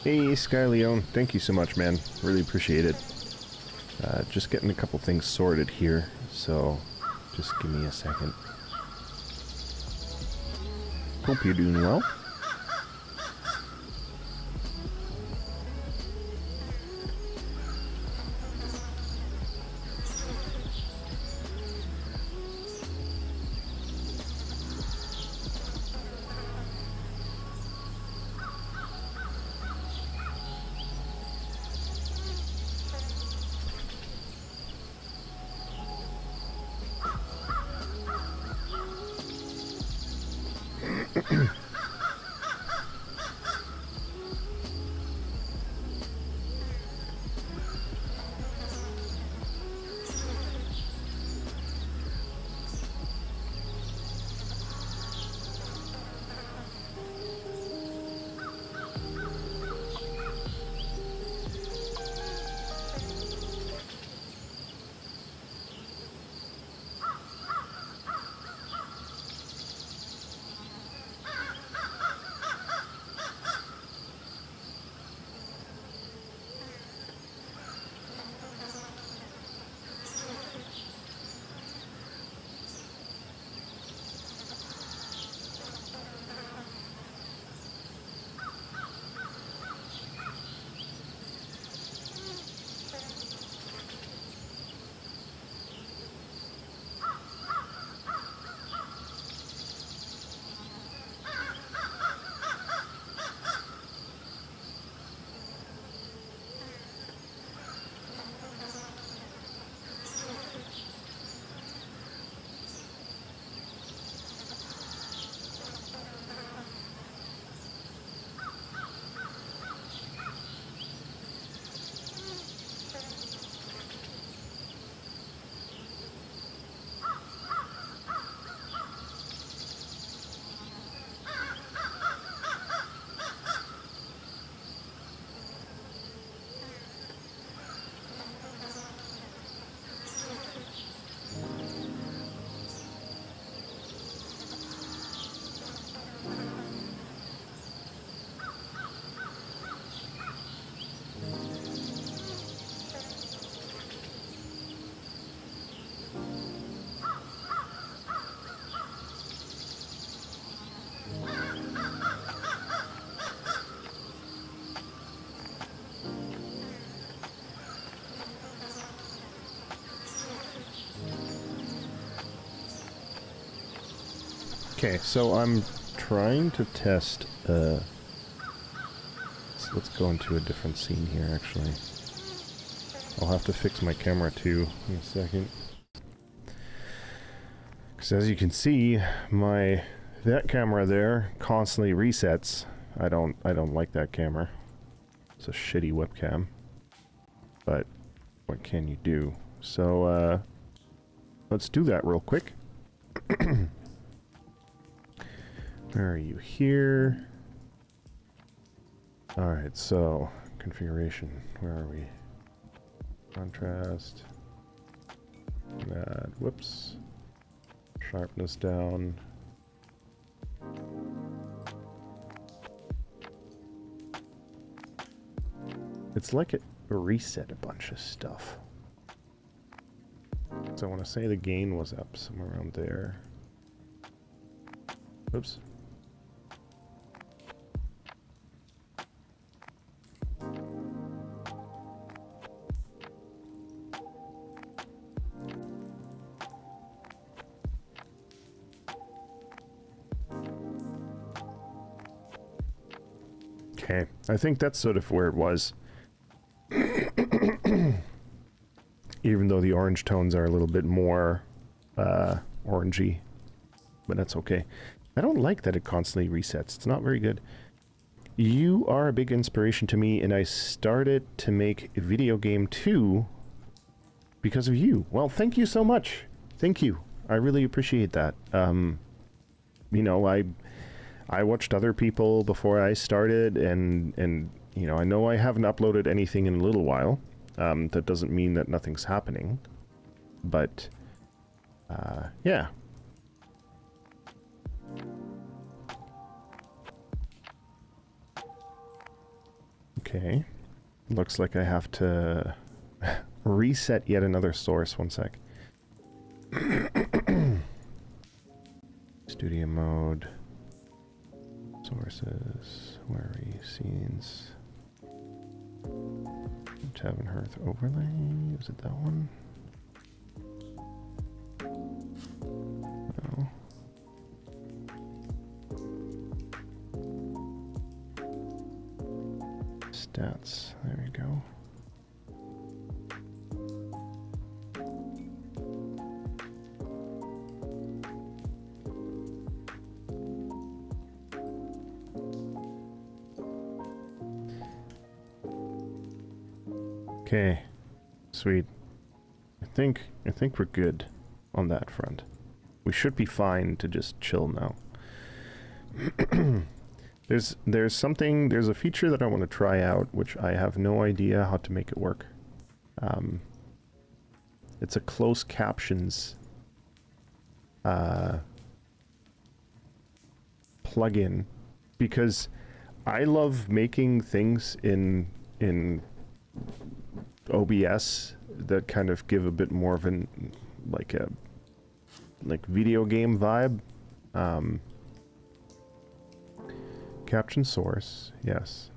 Hey, Sky Leone. Thank you so much, man. Really appreciate it. Just getting a couple things sorted here, so just give me a second. Hope you're doing well. Okay, so I'm trying to test, let's go into a different scene here, actually. I'll have to fix my camera too in a second. Because as you can see, that camera there constantly resets. I don't like that camera. It's a shitty webcam. But what can you do? So, let's do that real quick. Where are you? Here. Alright, so configuration. Where are we? Contrast. Add, whoops. Sharpness down. It's like it reset a bunch of stuff. So I want to say the gain was up somewhere around there. Oops. Okay, I think that's sort of where it was. Even though the orange tones are a little bit more orangey, but that's okay. I don't like that it constantly resets. It's not very good. You are a big inspiration to me, and I started to make a video game too because of you. Well, thank you so much. Thank you. I really appreciate that. You know, I watched other people before I started, and you know I haven't uploaded anything in a little while. That doesn't mean that nothing's happening, but yeah. Okay. Looks like I have to reset yet another source. One sec. Studio mode. Sources. Where are you? Scenes. Tavern Hearth overlay. Is it that one? No. Stats. There we go. Okay, sweet. I think we're good on that front. We should be fine to just chill now. There's a feature that I want to try out, which I have no idea how to make it work. It's a closed captions plugin, because I love making things in OBS that kind of give a bit more of an like video game vibe. Caption source, yes.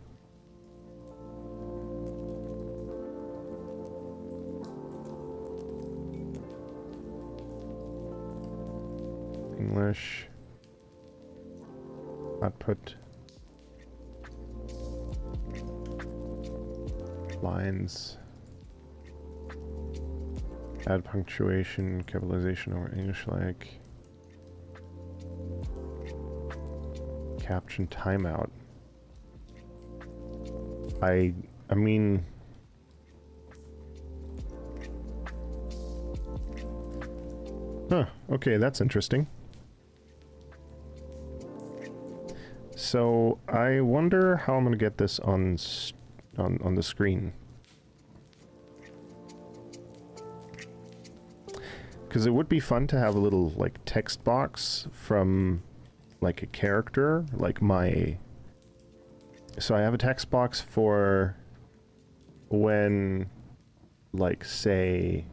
English. Output. Lines. Add punctuation, capitalization or English-like. Caption timeout. I mean... Huh, okay, that's interesting. So, I wonder how I'm gonna get this on the screen. Because it would be fun to have a little, like, text box from, like, a character, like my... So I have a text box for when, like, say,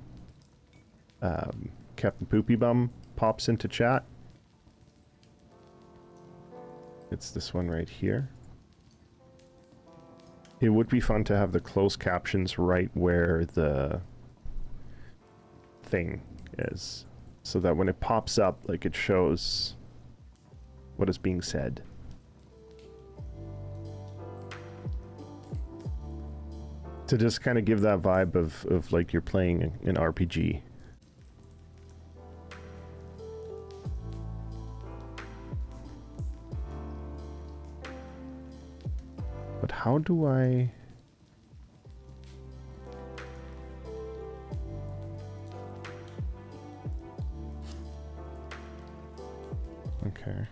Captain Poopy Bum pops into chat. It's this one right here. It would be fun to have the closed captions right where the thing is, so that when it pops up, like, it shows what is being said. To just kind of give that vibe of like you're playing an RPG. But how do I... Okay.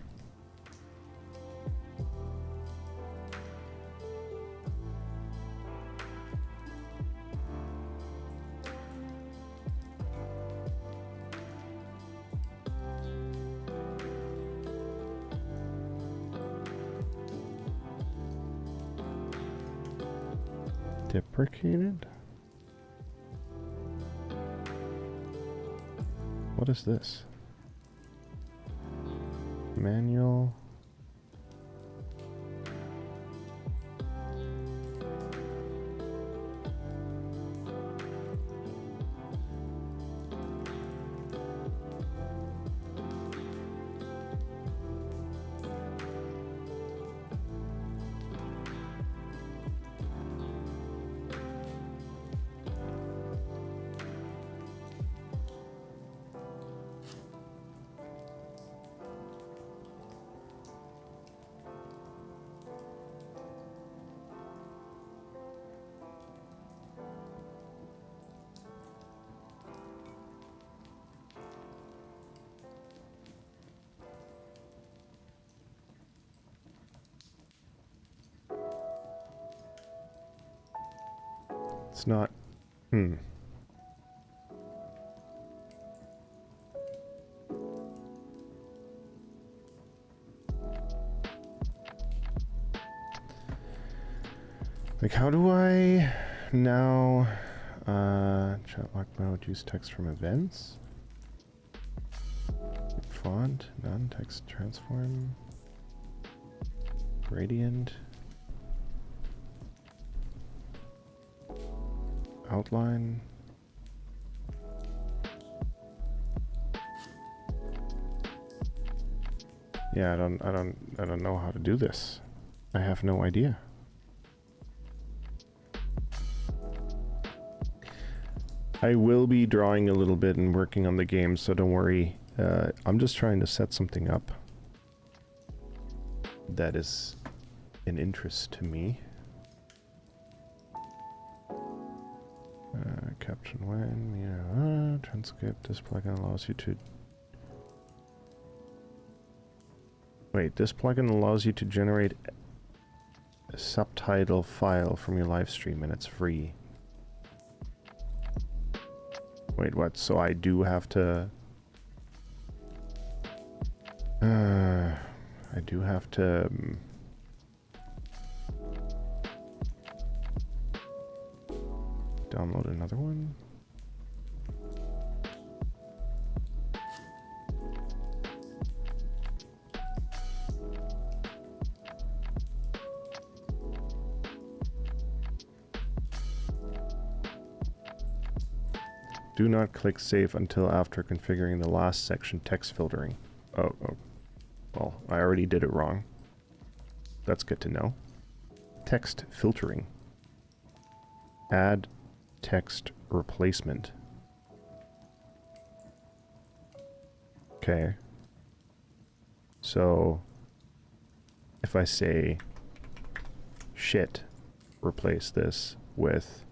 Deprecated? What is this? Manual. It's not... Like, how do I now chat lock mode, use text from events? Font, none, text transform, gradient, outline. Yeah, I don't know how to do this. I have no idea. I will be drawing a little bit and working on the game, so don't worry. I'm just trying to set something up that is an interest to me. Caption when, yeah, transcript. This plugin allows you to... Wait, this plugin allows you to generate a subtitle file from your live stream, and it's free. Wait, what? So I do have to... I do have to... download another one? Do not click save until after configuring the last section text filtering. Oh, well, I already did it wrong. That's good to know. Text filtering. Add text replacement. Okay. So, if I say shit, replace this with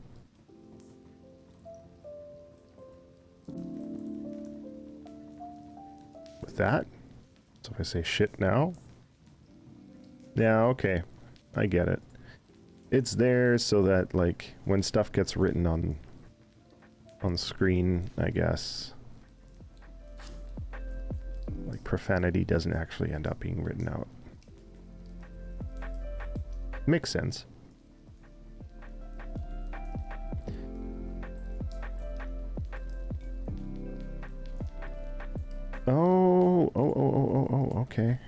that. So if I say shit now. Yeah, okay. I get it. It's there so that, like, when stuff gets written on screen, I guess, like, profanity doesn't actually end up being written out. Makes sense. Oh, okay.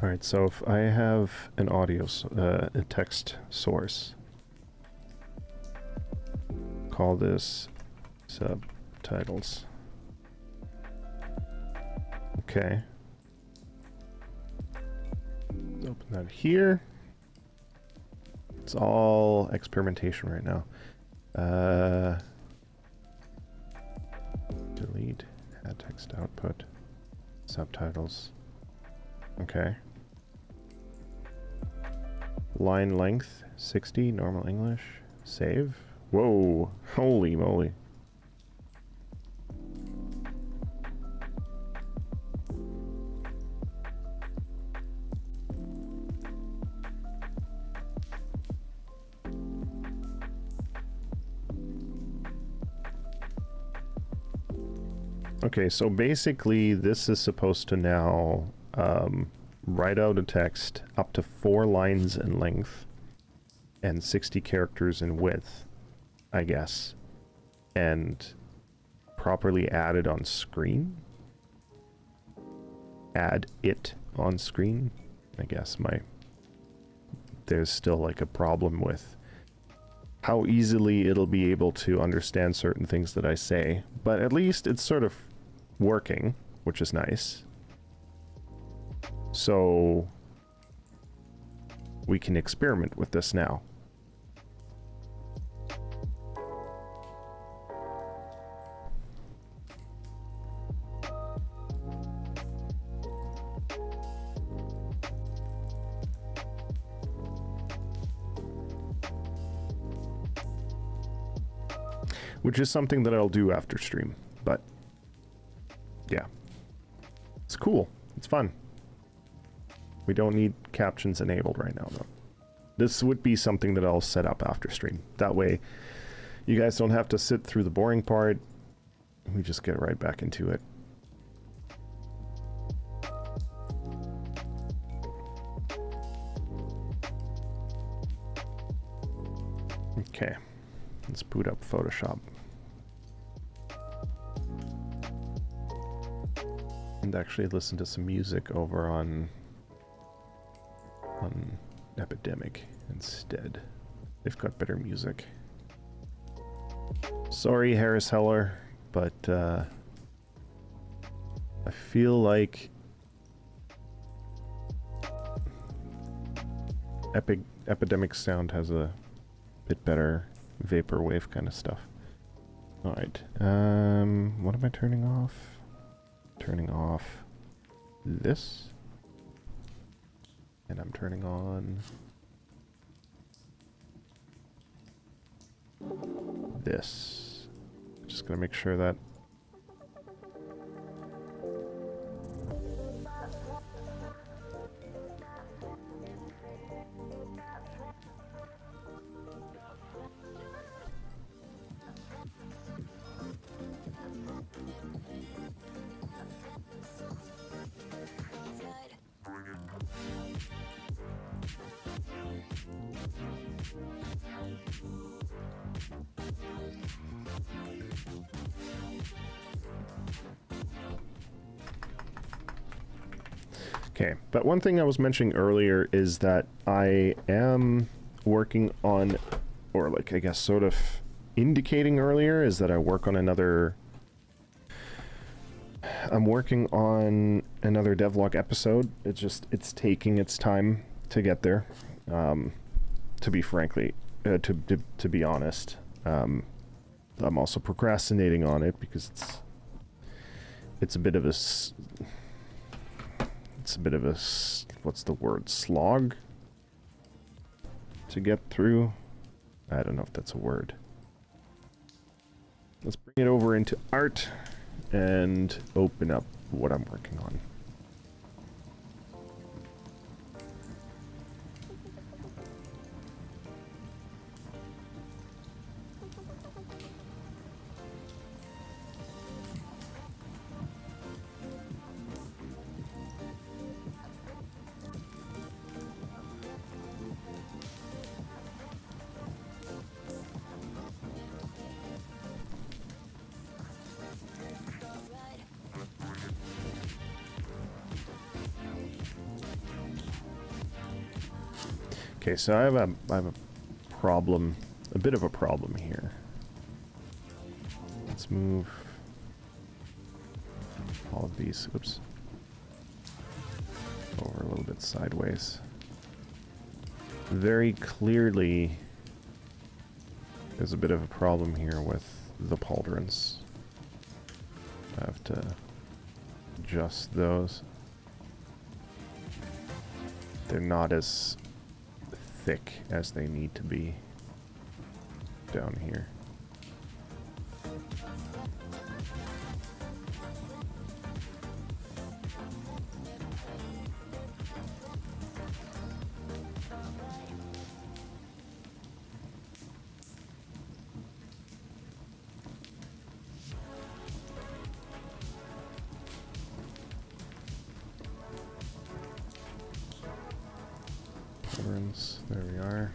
Alright, so if I have an audio, a text source, call this subtitles. Okay. Open that here. It's all experimentation right now. Delete, add text output, subtitles. Okay. Line length, 60, normal English. Save. Whoa, holy moly. Okay, so basically this is supposed to now write out a text up to 4 lines in length and 60 characters in width, I guess, and properly add it on screen. Add it on screen. I guess there's still like a problem with how easily it'll be able to understand certain things that I say, but at least it's sort of working, which is nice. So we can experiment with this now. which is something that I'll do after stream. But yeah, it's cool. It's fun. We don't need captions enabled right now, though. This would be something that I'll set up after stream. That way, you guys don't have to sit through the boring part. We just get right back into it. Okay, let's boot up Photoshop. And actually listen to some music over on Epidemic instead. They've got better music. Sorry, Harris Heller, but I feel like Epidemic sound has a bit better vaporwave kind of stuff. All right, what am I turning off? Turning off this, and I'm turning on this. Just gonna make sure that okay, but one thing I was mentioning earlier is that I am working on, or like I guess sort of indicating earlier, is that I work on another, I'm working on another devlog episode. It's taking its time to get there. To be frankly, to be honest, I'm also procrastinating on it because it's a bit of a what's the word, slog to get through. I don't know if that's a word. Let's bring it over into art and open up what I'm working on. Okay, so I have a problem, a bit of a problem here. Let's move all of these, oops, over a little bit sideways. Very clearly, there's a bit of a problem here with the pauldrons. I have to adjust those. They're not as thick as they need to be down here. There we are.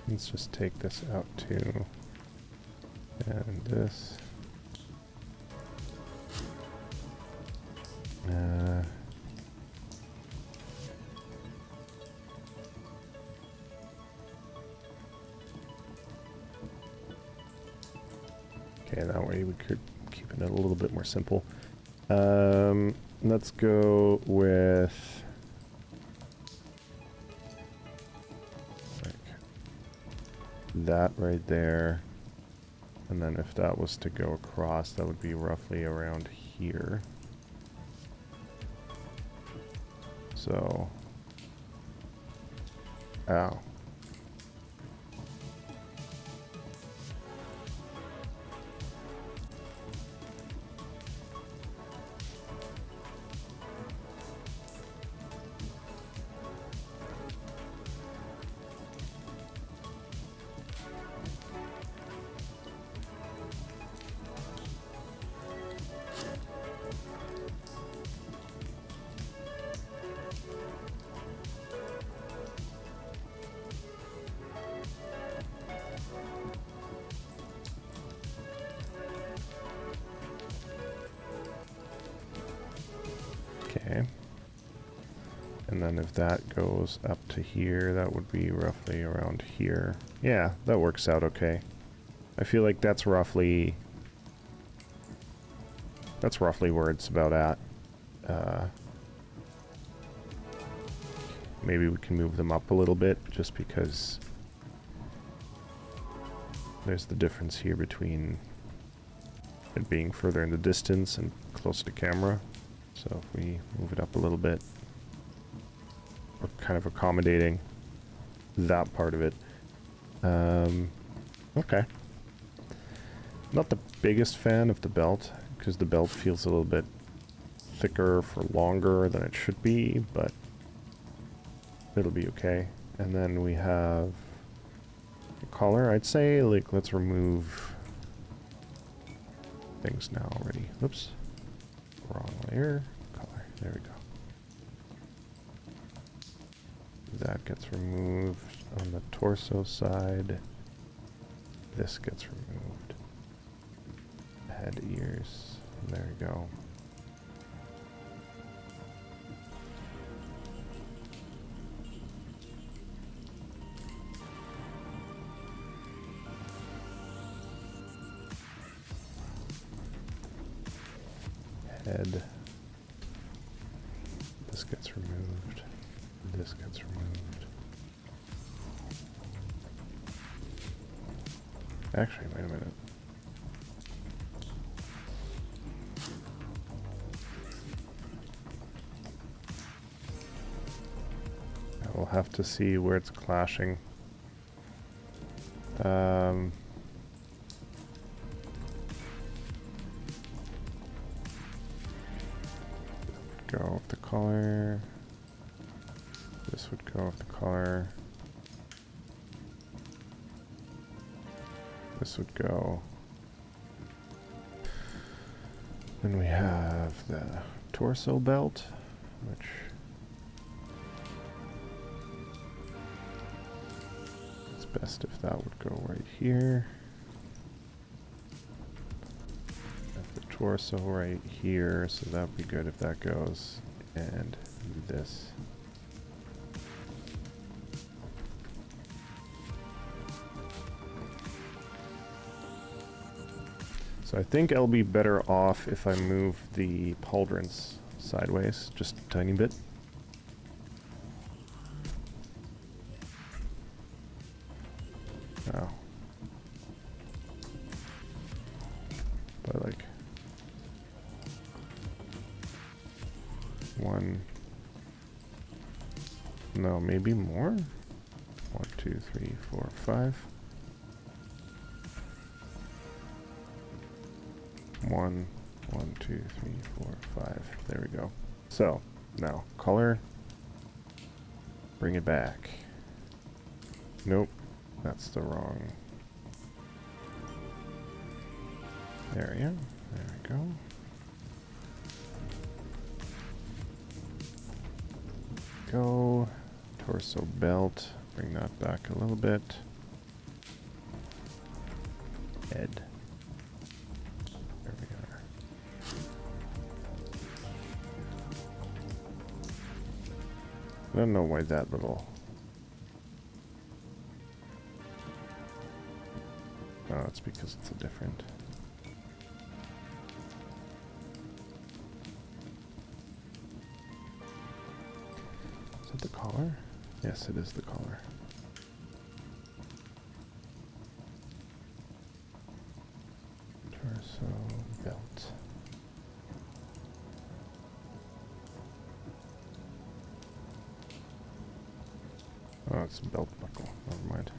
Let's just take this out too. And this. Okay, that way we could keep it a little bit more simple. Let's go with like that right there. And then if that was to go across, that would be roughly around here. So, ow. Okay. And then if that goes up to here, that would be roughly around here. Yeah, that works out okay. I feel like that's roughly where it's about at. Maybe we can move them up a little bit just because there's the difference here between it being further in the distance and closer to camera. So if we move it up a little bit, we're kind of accommodating that part of it. Okay. Not the biggest fan of the belt, because the belt feels a little bit thicker for longer than it should be, but it'll be okay. And then we have the collar. I'd say, like, let's remove things now already. Oops. Wrong layer. Color. There we go. That gets removed on the torso side. This gets removed. Head, ears. There we go. Head. This gets removed. This gets removed. Actually, wait a minute. I will have to see where it's clashing. Go with the color. This would go with the color. This would go. Then we have the torso belt, which it's best if that would go right here. Have the torso right here, so that would be good if that goes. And this. So I think I'll be better off if I move the pauldrons sideways, just a tiny bit. Oh. But like one, no, maybe more? 1, 2, 3, 4, 5. 1, 1, 2, 3, 4, 5. There we go. So, now, color. Bring it back. Nope. That's the wrong. There we go. There we go. Go. Torso belt. Bring that back a little bit. head. There we are. I don't know why that little... Oh, it's because it's a different... Is it the collar? Yes, it is the collar. Torso belt. Oh, it's a belt buckle. Never mind.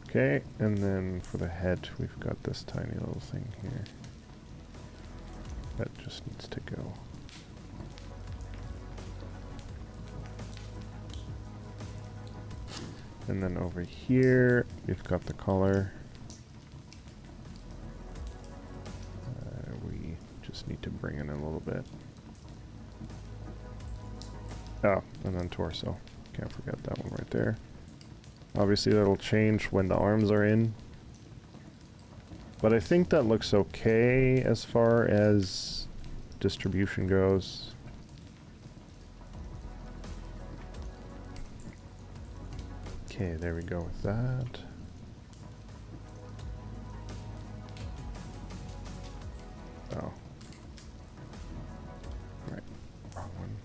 Okay, and then for the head, we've got this tiny little thing here. That just needs to go. And then over here, we've got the collar. We just need to bring in a little bit. Oh, and then torso. Can't forget that one right there. Obviously that'll change when the arms are in. But I think that looks okay as far as distribution goes. Okay, there we go with that. Oh. Right, wrong one.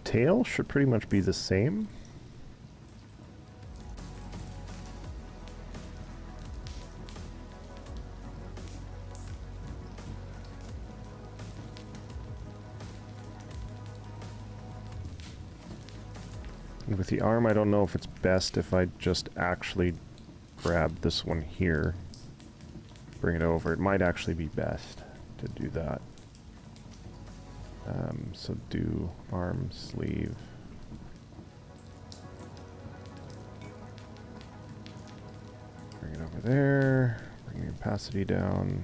Tail should pretty much be the same. And with the arm, I don't know if it's best if I just actually grab this one here, bring it over. It might actually be best to do that. So do arm, sleeve. Bring it over there, bring the opacity down.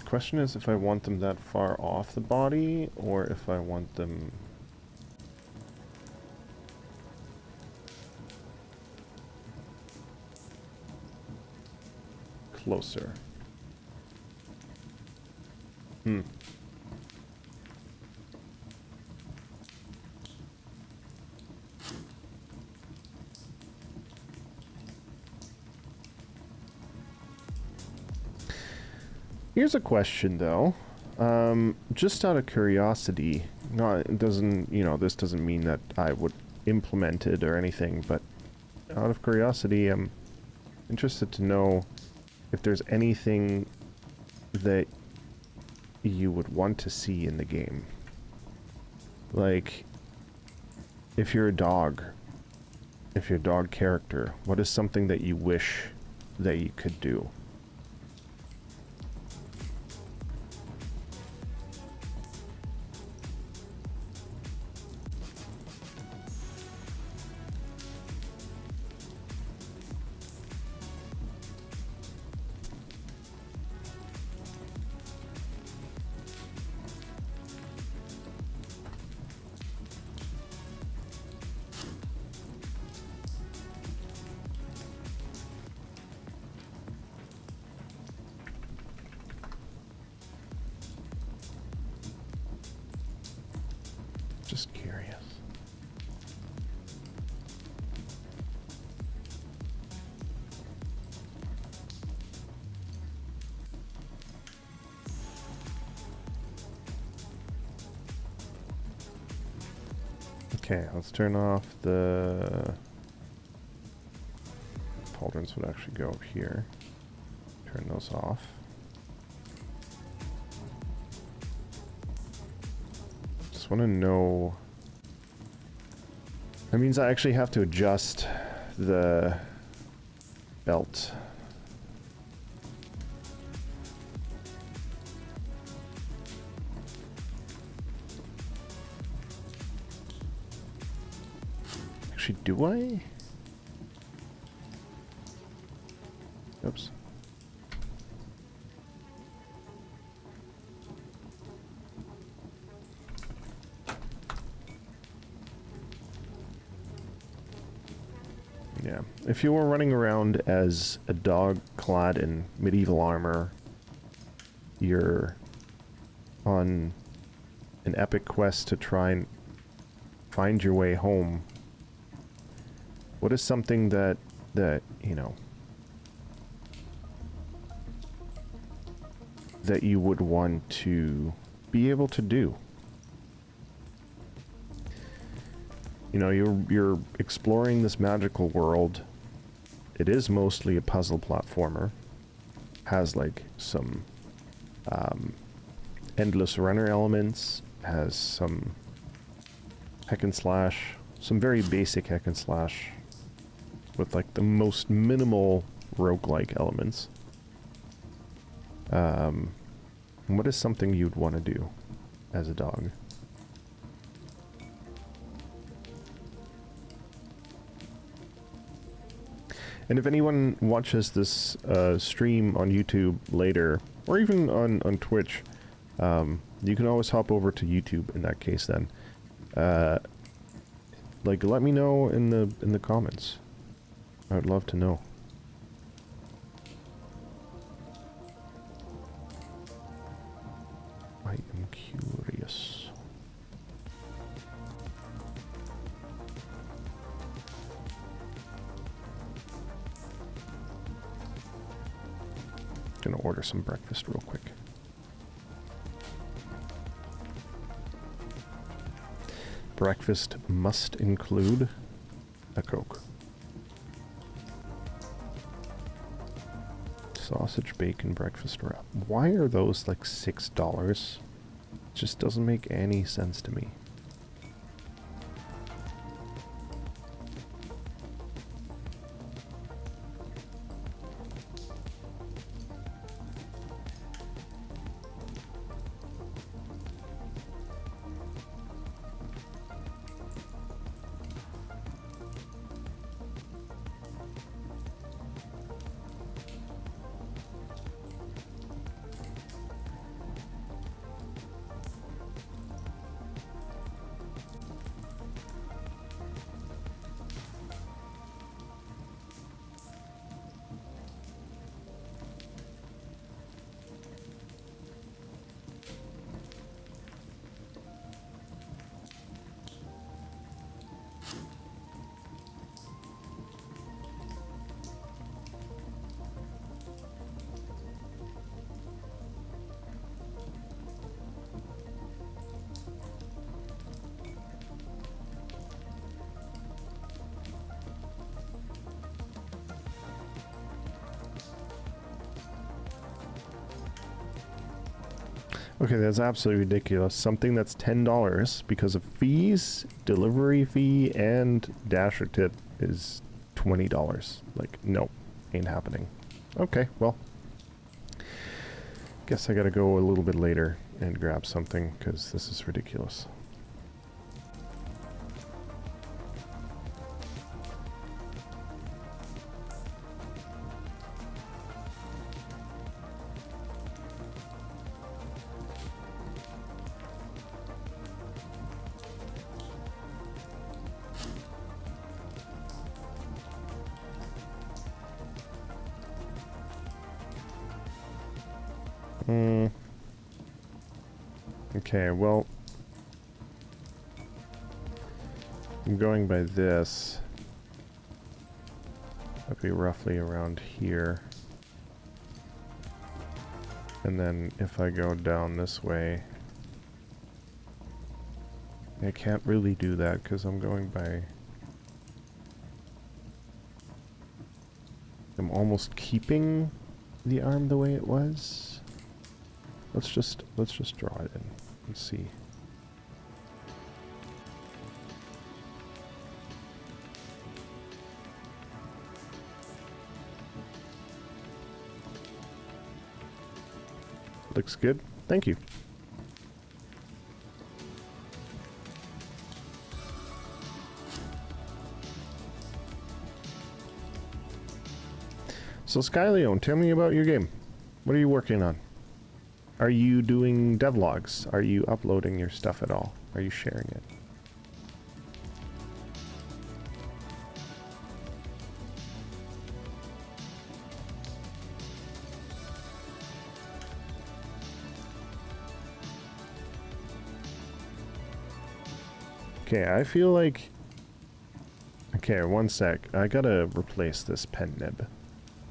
Question is if I want them that far off the body or if I want them closer. Here's a question though, just out of curiosity, it doesn't, you know, this doesn't mean that I would implement it or anything, but out of curiosity, I'm interested to know if there's anything that you would want to see in the game. Like, if you're a dog, if you're a dog character, what is something that you wish that you could do? just curious. Okay, let's turn off the... Pauldrons would actually go up here. Turn those off. Just want to know... That means I actually have to adjust the belt. Actually, do I? Oops. Yeah. If you were running around as a dog clad in medieval armor, you're on an epic quest to try and find your way home. What is something that you know, that you would want to be able to do? You know, you're exploring this magical world. It is mostly a puzzle platformer. Has like some endless runner elements. Has some hack and slash. Some very basic hack and slash. With like the most minimal roguelike elements. What is something you'd want to do as a dog? And if anyone watches this stream on YouTube later, or even on Twitch, you can always hop over to YouTube in that case then. Like, let me know in the comments. I would love to know. I am curious. Gonna order some breakfast real quick. Breakfast must include a Coke. Sausage, bacon, breakfast wrap. Why are those like $6? Just doesn't make any sense to me. Okay, that's absolutely ridiculous. Something that's $10 because of fees, delivery fee, and dasher tip is $20. Like, no, ain't happening. Okay, well, guess I gotta go a little bit later and grab something because this is ridiculous. Okay, well, I'm going by this. That'd be roughly around here. And then if I go down this way, I can't really do that because I'm going by... I'm almost keeping the arm the way it was. Let's just draw it in and see. Looks good. Thank you. So Skyleon, tell me about your game. What are you working on? Are you doing devlogs? Are you uploading your stuff at all? Are you sharing it? Okay, I feel like... Okay, one sec. I gotta replace this pen nib.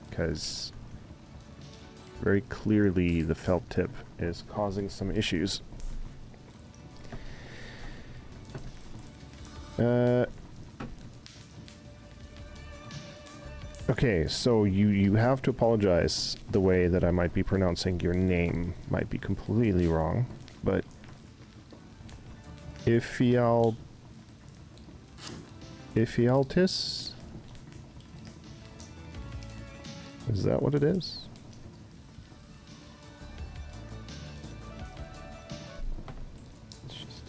Because very clearly the felt tip is causing some issues. Okay, so you have to apologize. The way that I might be pronouncing your name might be completely wrong, but Ephialtis? Is that what it is? It's just...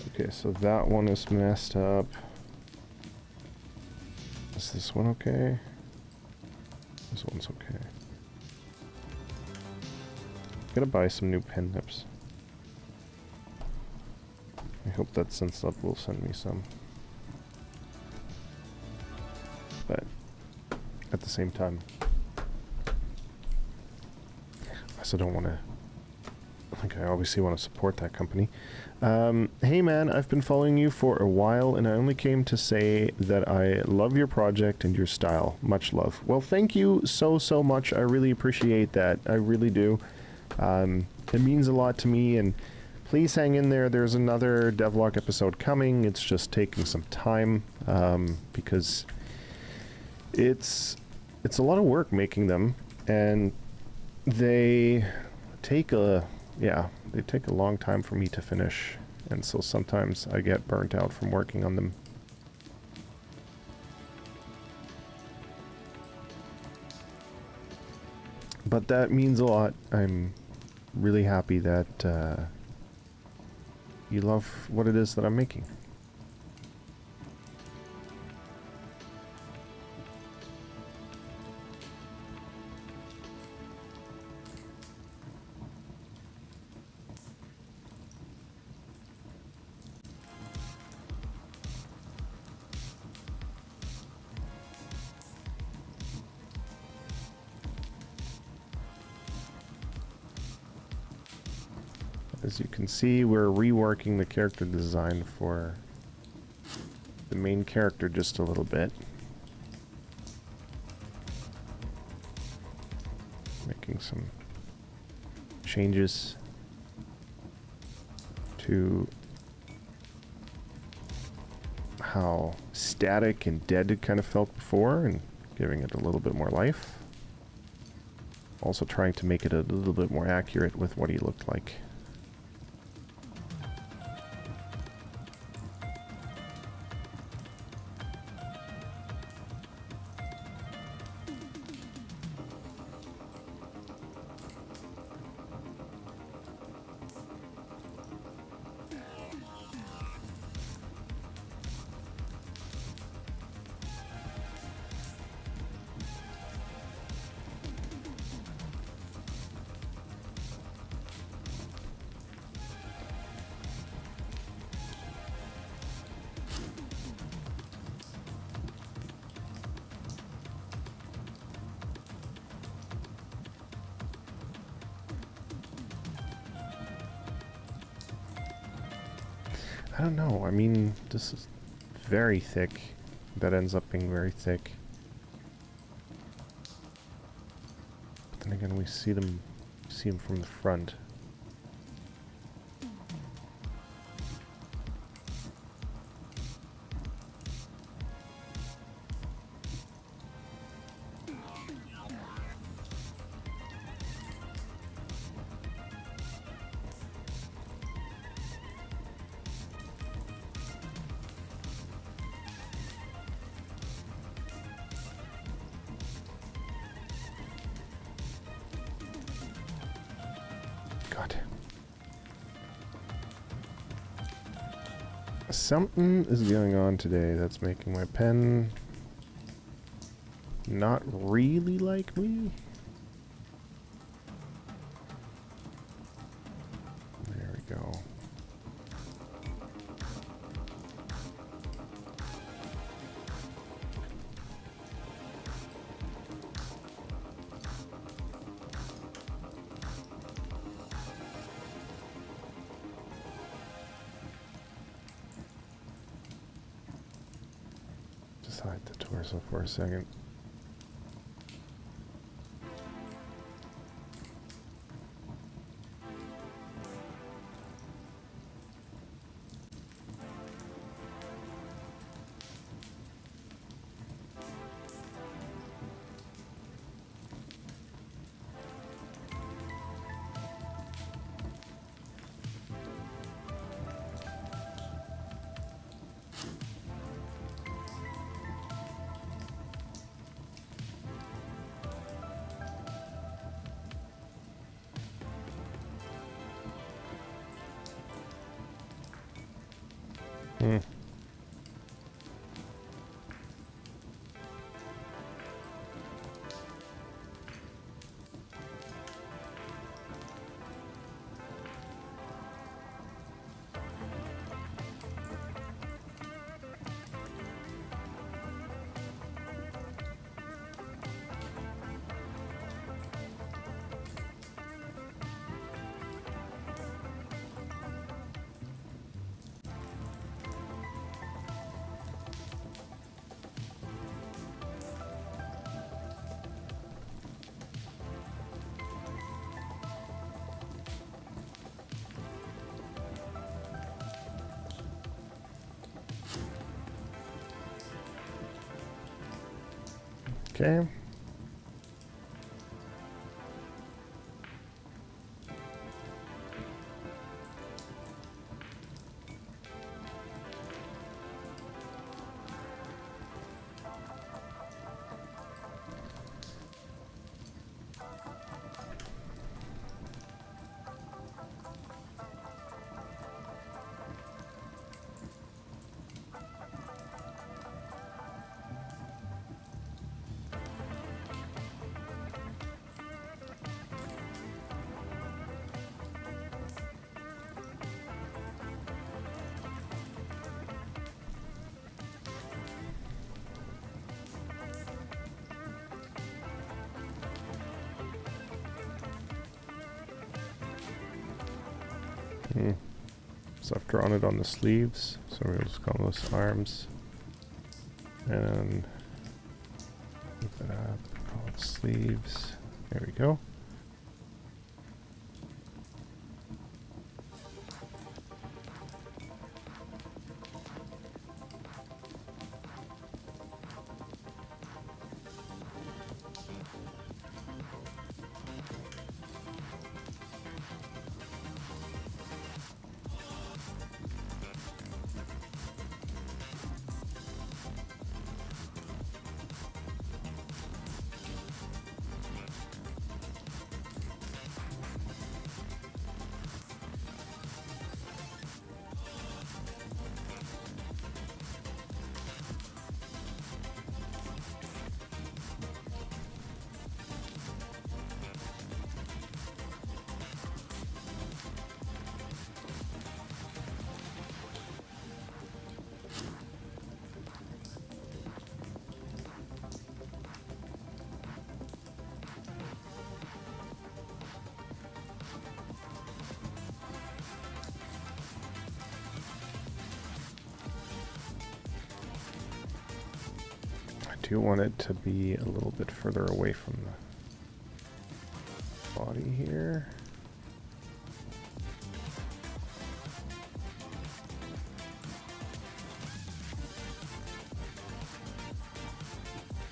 Okay, so that one is messed up. Is this one okay? This one's okay. Gotta buy some new pen nibs. I hope that SenseUp will send me some. But at the same time, I also don't want to... Like, I obviously want to support that company. Hey man, I've been following you for a while and I only came to say that I love your project and your style. Much love. Well, thank you so much. I really appreciate that. I really do. It means a lot to me, and please hang in there. There's another devlog episode coming. It's just taking some time because it's a lot of work making them, and they take a long time for me to finish, and so sometimes I get burnt out from working on them. But that means a lot. I'm really happy that you love what it is that I'm making. As you can see, we're reworking the character design for the main character just a little bit. Making some changes to how static and dead it kind of felt before, and giving it a little bit more life. Also trying to make it a little bit more accurate with what he looked like. I don't know. I mean, this is very thick. That ends up being very thick. But then again, we see them from the front. God. Something is going on today that's making my pen not really like me. There we go. Just hide the torso for a second. Hmm. Okay. So I've drawn it on the sleeves, so we'll just call those arms. And move that up, call it sleeves. There we go. do want it to be a little bit further away from the body here.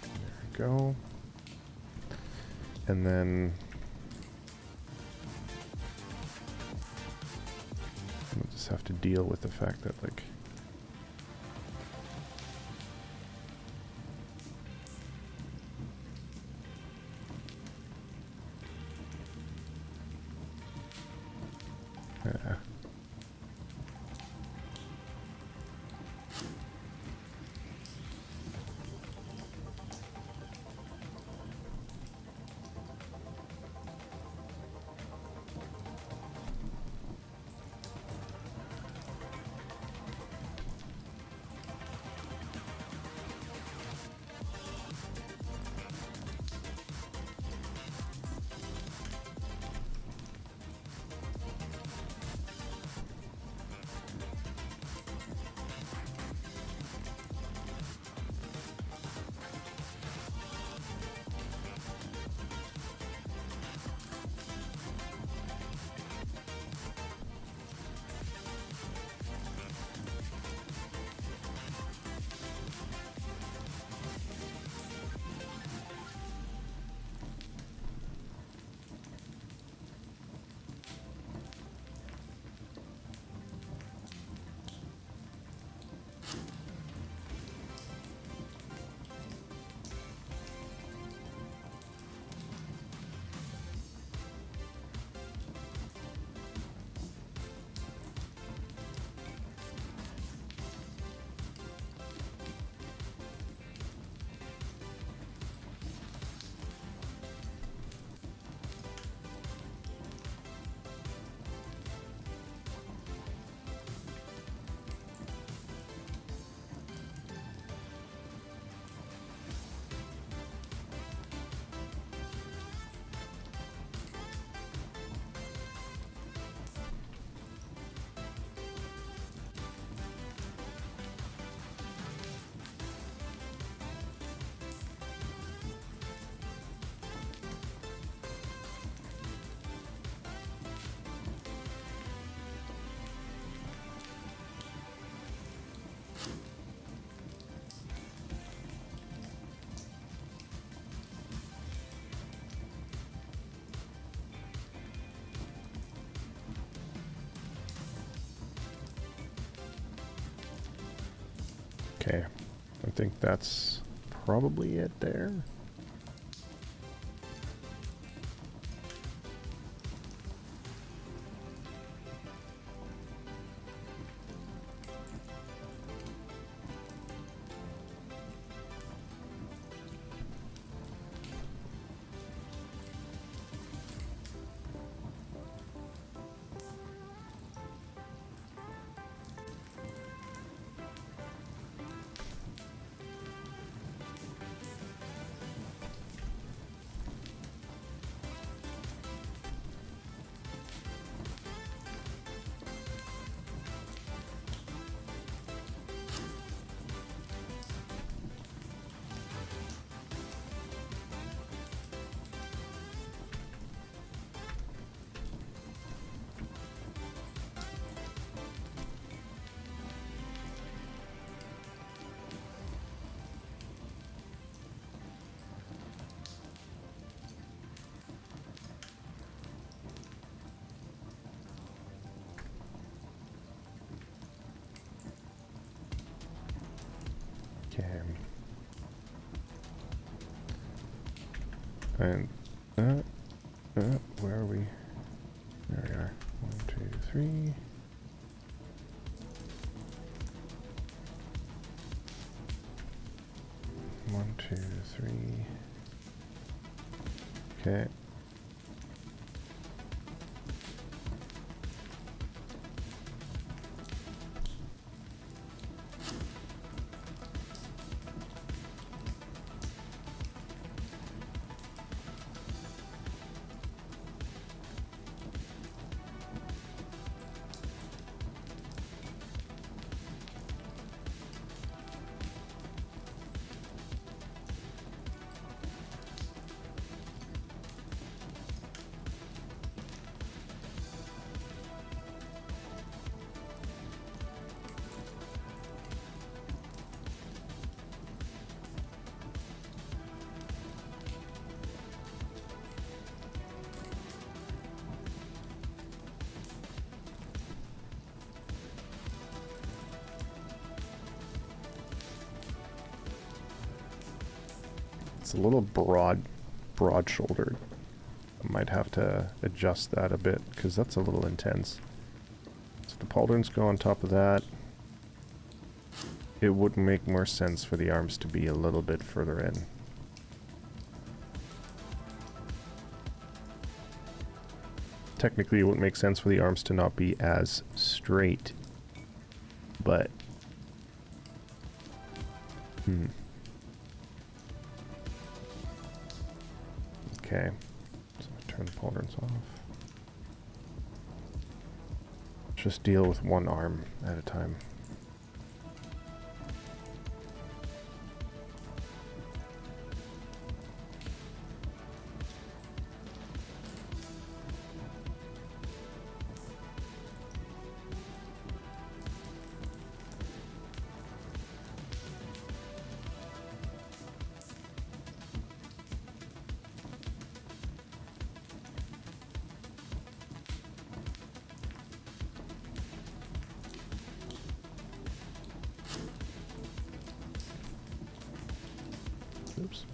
There we go. And then we'll just have to deal with the fact that, like, okay, I think that's probably it there. Okay. And where are we? There we are. 1, 2, 3. One, two, three. Okay. It's a little broad-shouldered. I might have to adjust that a bit, because that's a little intense. So the pauldrons go on top of that. It would make more sense for the arms to be a little bit further in. Technically, it would make sense for the arms to not be as straight, but... Okay, so turn the pauldrons off. Just deal with one arm at a time. Oops.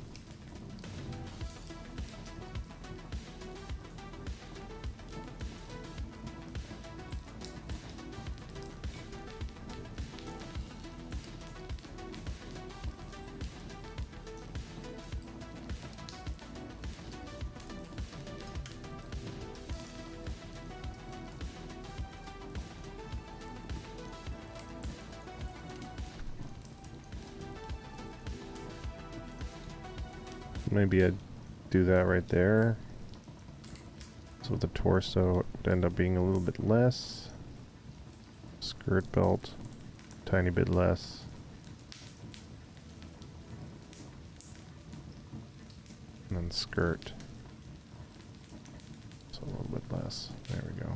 Maybe I'd do that right there. So the torso would end up being a little bit less. Skirt belt, tiny bit less. And then skirt. So a little bit less. There we go.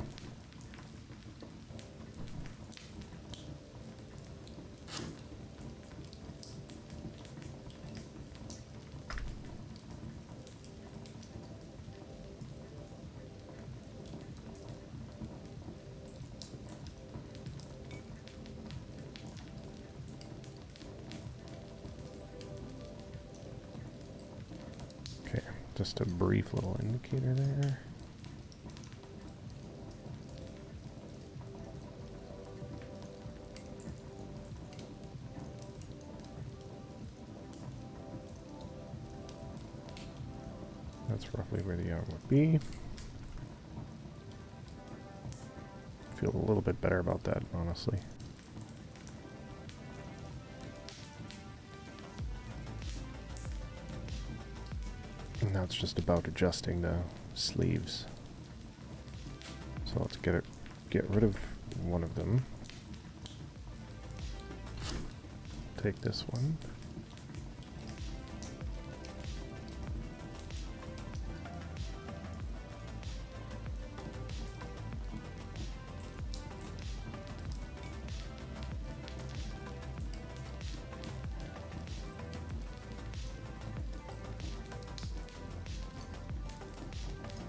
Just a brief little indicator there. That's roughly where the arm would be. Feel a little bit better about that, honestly. Now it's just about adjusting the sleeves. So let's get rid of one of them. Take this one.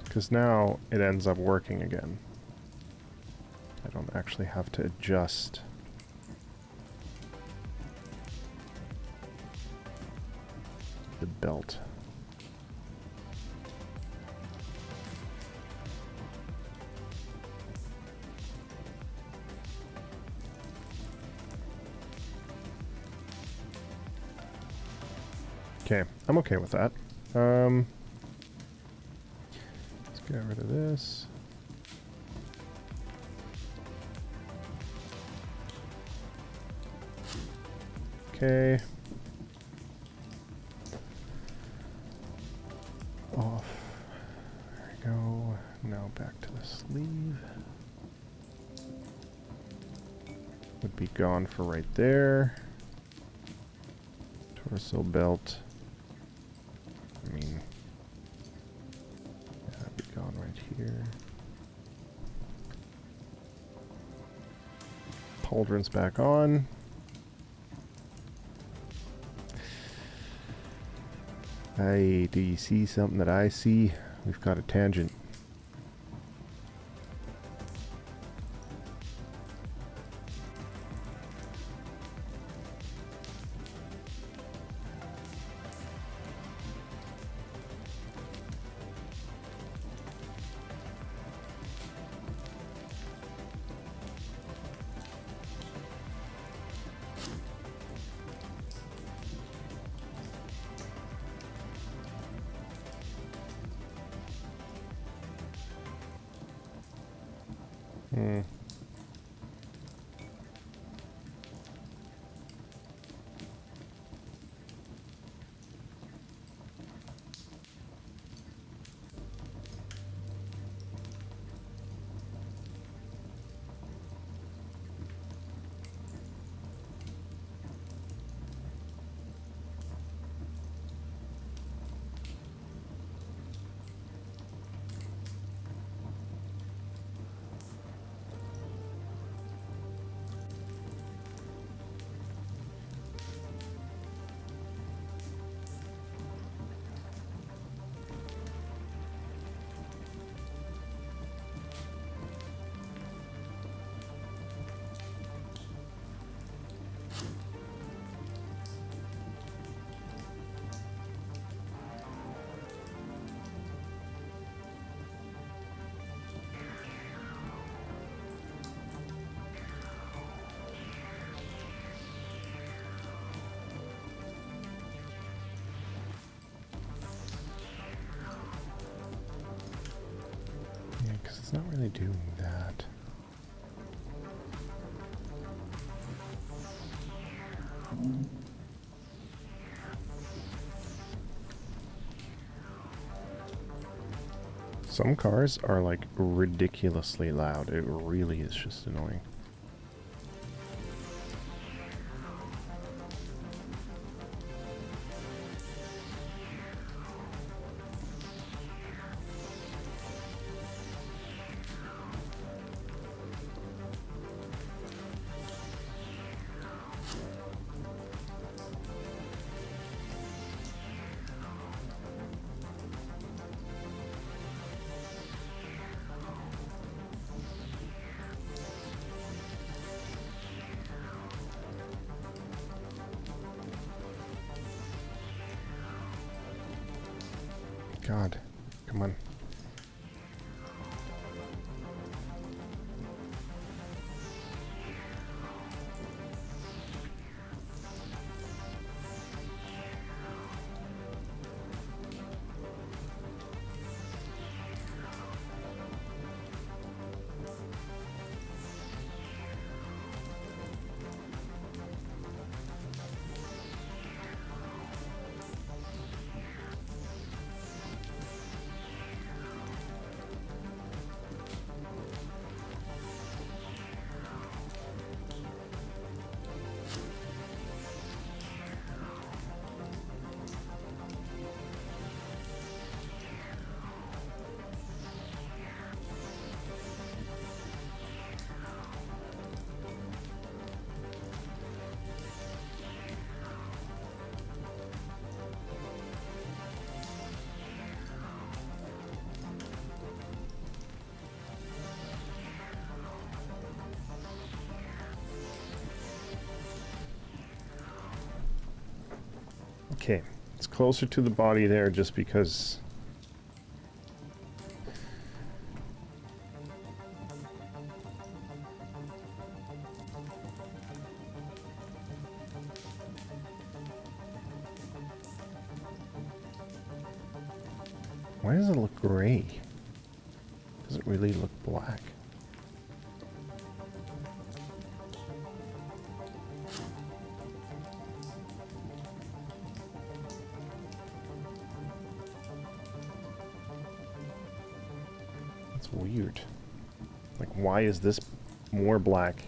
Because now it ends up working again. I don't actually have to adjust the belt. Okay, I'm okay with that. Get rid of this. Okay. Off. There we go. Now back to the sleeve. Would be gone for right there. Torso belt. I mean, that'd be gone right here. Pauldrons back on. Hey, do you see something that I see? We've got a tangent. Hmm. Yeah, because it's not really doing that. Some cars are like ridiculously loud. It really is just annoying. God, come on. Okay, it's closer to the body there just because... Why does it look gray? Does it really look black? That's weird. Like, why is this more black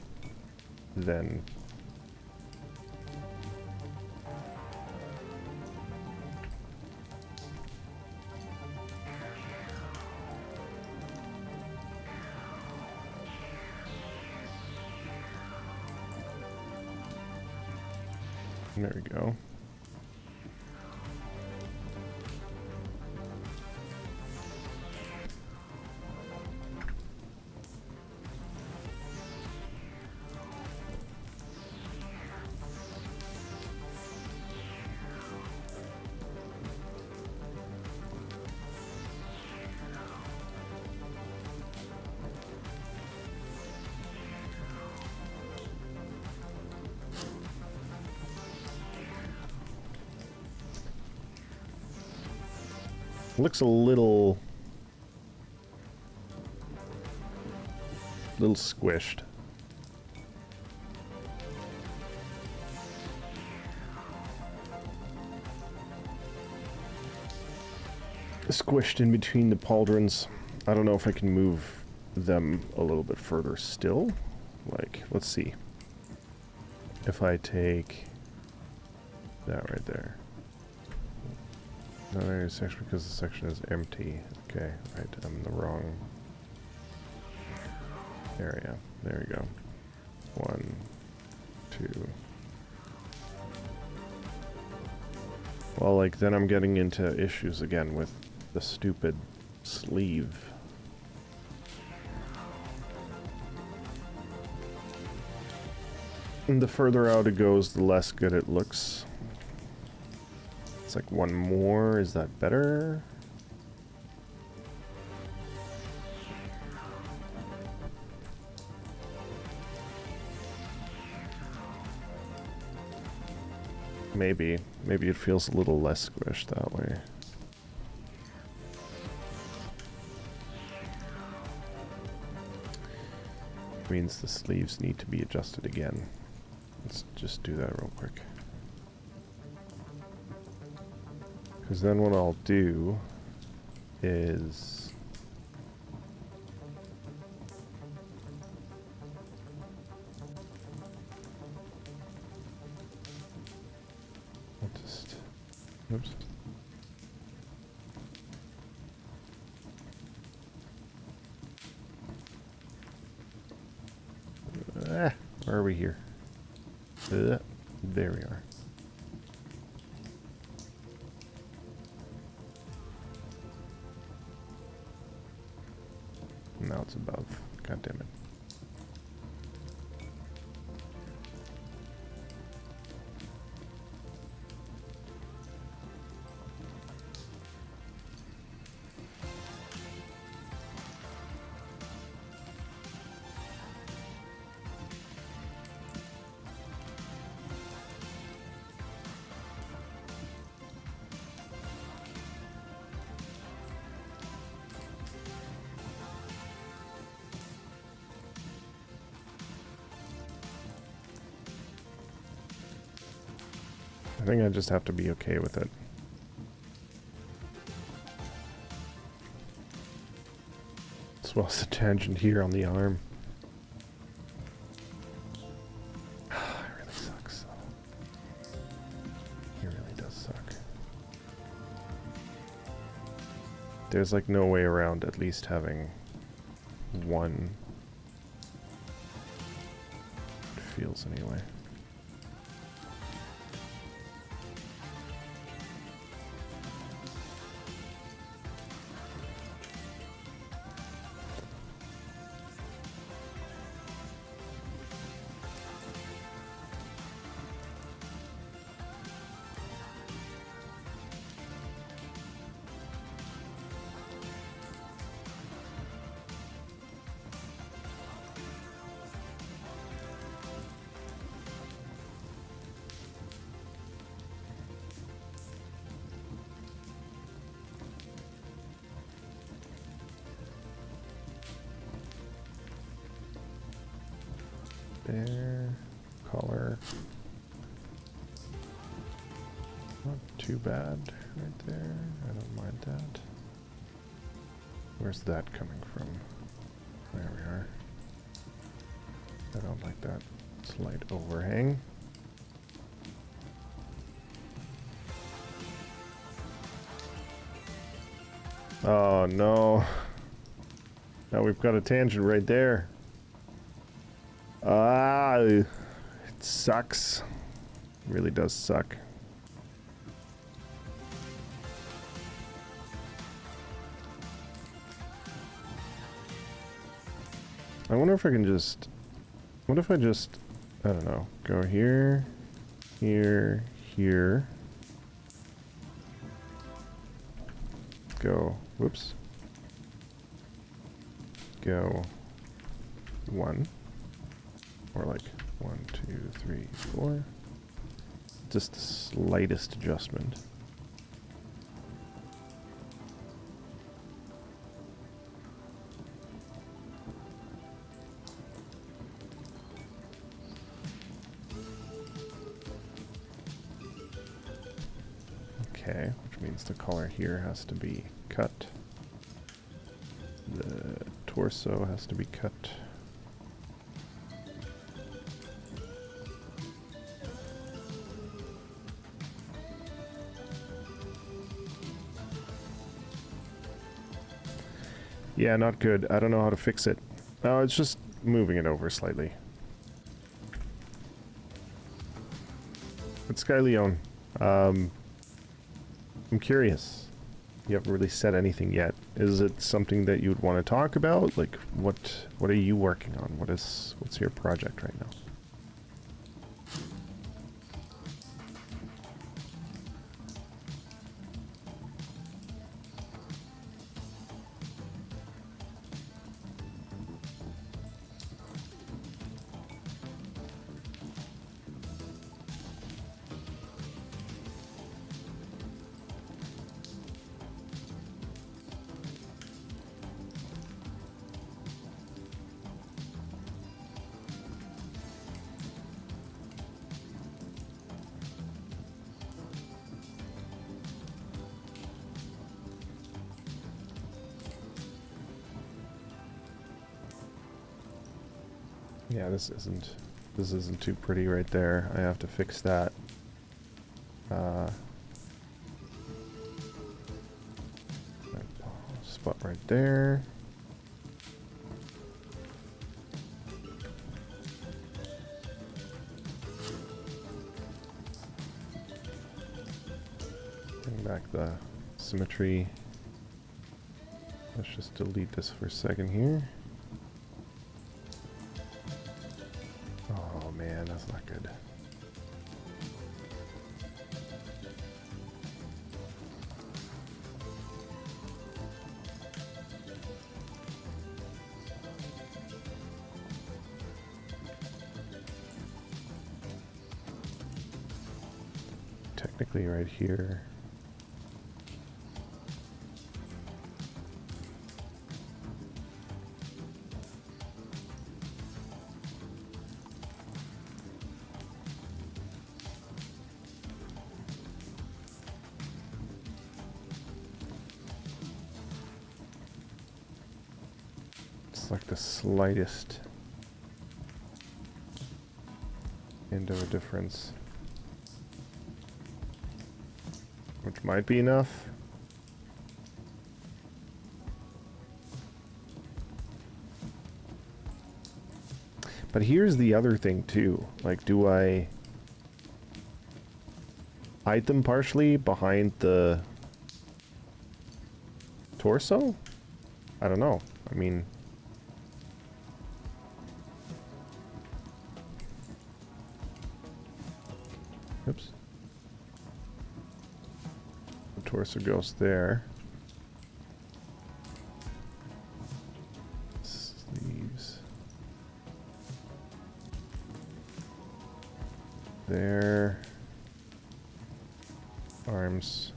than... There we go. Looks a little... little squished. Squished in between the pauldrons. I don't know if I can move them a little bit further still. Like, let's see. If I take that right there. Not any section because the section is empty. Okay, right, I'm in the wrong area. There we go. 1, 2. Well, like, then I'm getting into issues again with the stupid sleeve. And the further out it goes, the less good it looks. It's like one more. Is that better? Maybe. Maybe it feels a little less squished that way. Means the sleeves need to be adjusted again. Let's just do that real quick. Because then what I'll do is I'll just, oops. Where are we here? There we are. Now it's above. God damn it. I think I just have to be okay with it. As well as the tangent here on the arm. It really sucks. It really does suck. There's like no way around at least having one. It feels anyway. There, color, not too bad right there, I don't mind that. Where's that coming from? There we are. I don't like that slight overhang. Oh no. Now we've got a tangent right there. Ah, it sucks. It really does suck. I wonder if I can just... What if I just... I don't know. Go here, here, here. Go... Whoops. Go... 1. Or like 1, 2, 3, 4. Just the slightest adjustment. Okay, which means the collar here has to be cut. The torso has to be cut. Yeah, not good. I don't know how to fix it. Oh, it's just moving it over slightly. But Sky Leon, I'm curious. You haven't really said anything yet. Is it something that you'd want to talk about? Like, what are you working on? What's your project right now? Yeah, this isn't too pretty right there. I have to fix that. Spot right there. Bring back the symmetry. Let's just delete this for a second here. Oh man, that's not good. Technically right here. It's like the slightest hint of a difference. Which might be enough. But here's the other thing too. Like, do I hide them partially behind the torso? I don't know. I mean, oops. The torso goes there. Sleeves. There. Arms.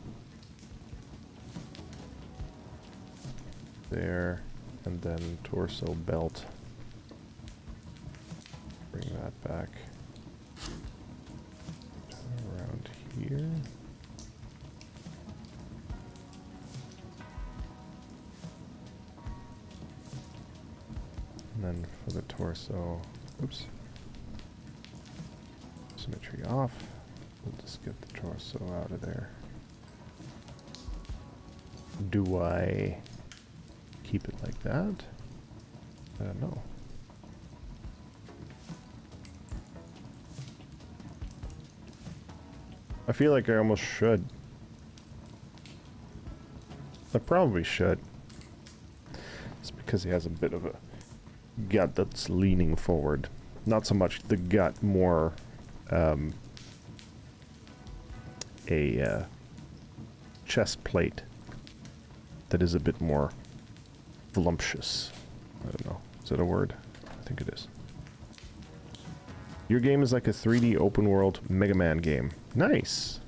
There. And then torso belt. Bring that back. Turn around here. And then for the torso, oops. Symmetry off. We'll just get the torso out of there. Do I keep it like that? I don't know. I feel like I almost should. I probably should. It's because he has a bit of a gut that's leaning forward. Not so much the gut, more a chest plate that is a bit more voluptuous. I don't know. Is that a word? I think it is. Your game is like a 3D open world Mega Man game. Nice.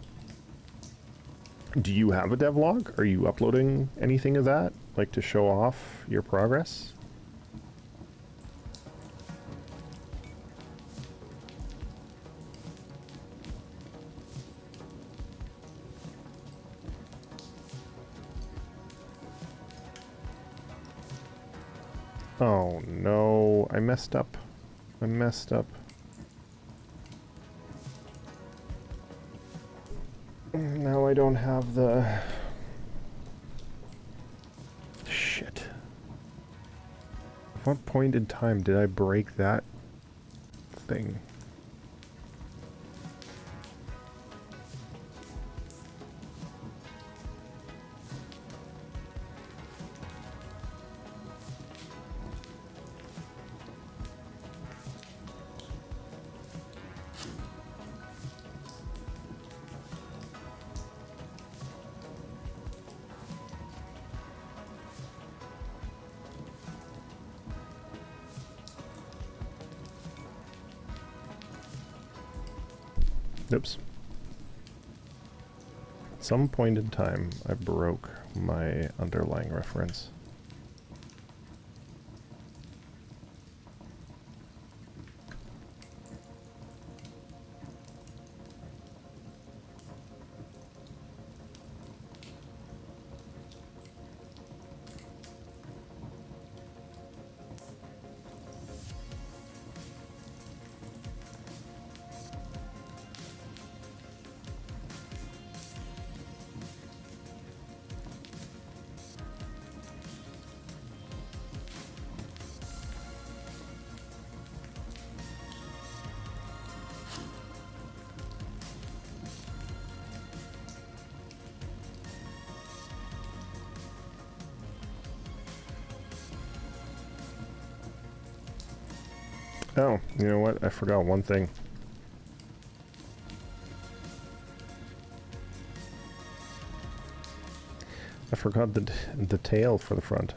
Do you have a devlog? Are you uploading anything of that? Like to show off your progress? Oh no, I messed up. I messed up. Now I don't have the... Shit. At what point in time did I break that thing? Oops. At some point in time, I broke my underlying reference. Oh, you know what? I forgot one thing. I forgot the tail for the front.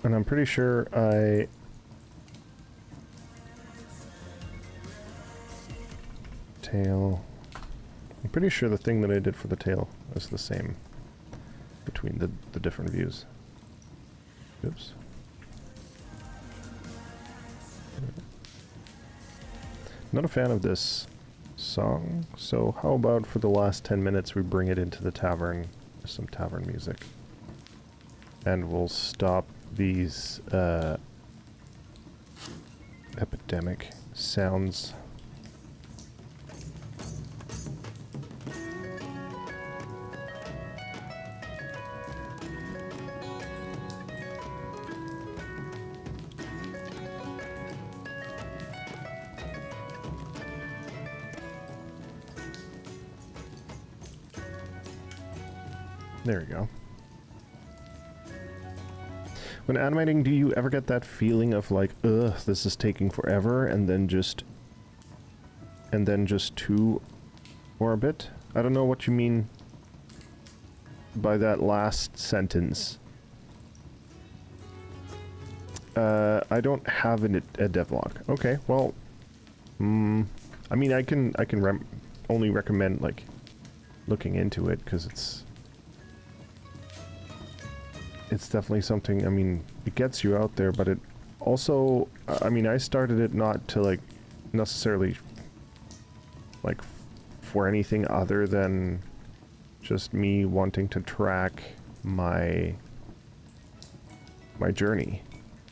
And I'm pretty sure tail... I'm pretty sure the thing that I did for the tail is the same between the different views. Oops. Not a fan of this song, so how about for the last 10 minutes we bring it into the tavern with some tavern music. And we'll stop these epidemic sounds. There we go. When animating, do you ever get that feeling of like, ugh, this is taking forever, and then just two or a bit? I don't know what you mean by that last sentence. I don't have a devlog. Okay, well, I mean, I can only recommend like looking into it because it's definitely something. I mean, it gets you out there, but it also, I mean, I started it not to like necessarily like for anything other than just me wanting to track my journey,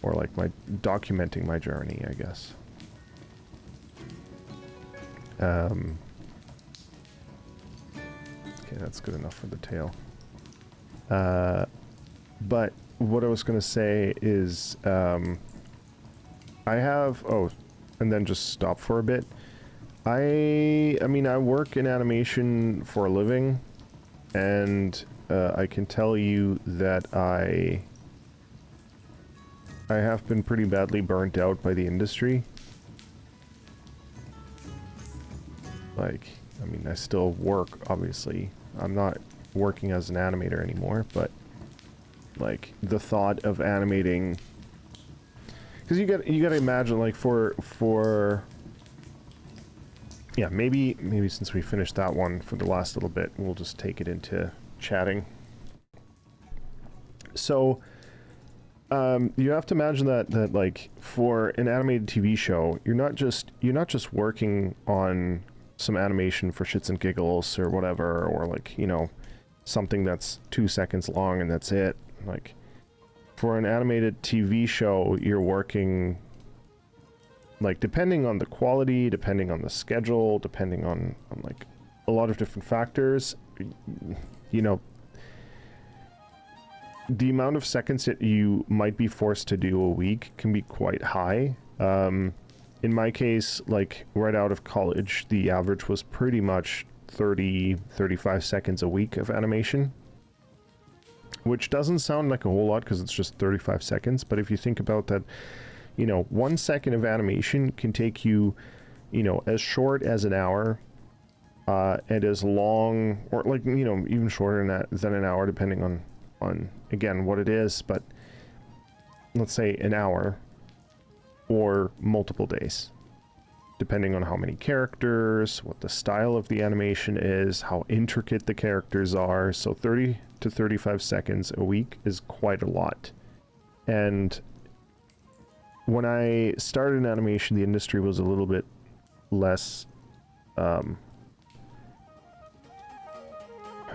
or like my documenting my journey, I guess. Okay, that's good enough for the tail. But what I was going to say is, I have, oh, and then just stop for a bit. I mean, I work in animation for a living, and I can tell you that I have been pretty badly burnt out by the industry. Like, I mean, I still work, obviously. I'm not working as an animator anymore, but like the thought of animating, because you gotta imagine, like for yeah, maybe since we finished that one for the last little bit, we'll just take it into chatting. So you have to imagine that like for an animated TV show, you're not just working on some animation for shits and giggles or whatever, or like, you know, something that's 2 seconds long and that's it. Like, for an animated TV show, you're working, like, depending on the quality, depending on the schedule, depending on like a lot of different factors, you know, the amount of seconds that you might be forced to do a week can be quite high. In my case, like, right out of college, the average was pretty much 35 seconds a week of animation, which doesn't sound like a whole lot because it's just 35 seconds. But if you think about that, you know, 1 second of animation can take you, you know, as short as an hour, and as long, or like, you know, even shorter than an hour, depending on again what it is. But let's say an hour, or multiple days, depending on how many characters, what the style of the animation is, how intricate the characters are. So 30 to 35 seconds a week is quite a lot. And when I started in animation, the industry was a little bit less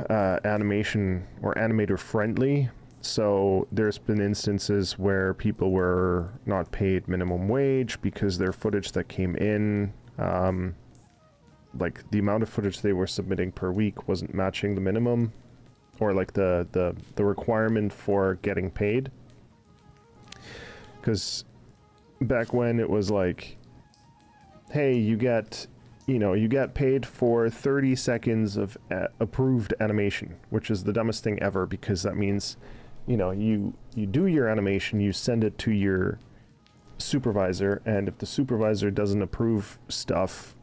animation or animator friendly. So there's been instances where people were not paid minimum wage because their footage that came in, like the amount of footage they were submitting per week wasn't matching the minimum, or like the requirement for getting paid. Because back when it was like, hey, you get paid for 30 seconds of approved animation, which is the dumbest thing ever, because that means, you know, you do your animation, you send it to your supervisor, and if the supervisor doesn't approve stuff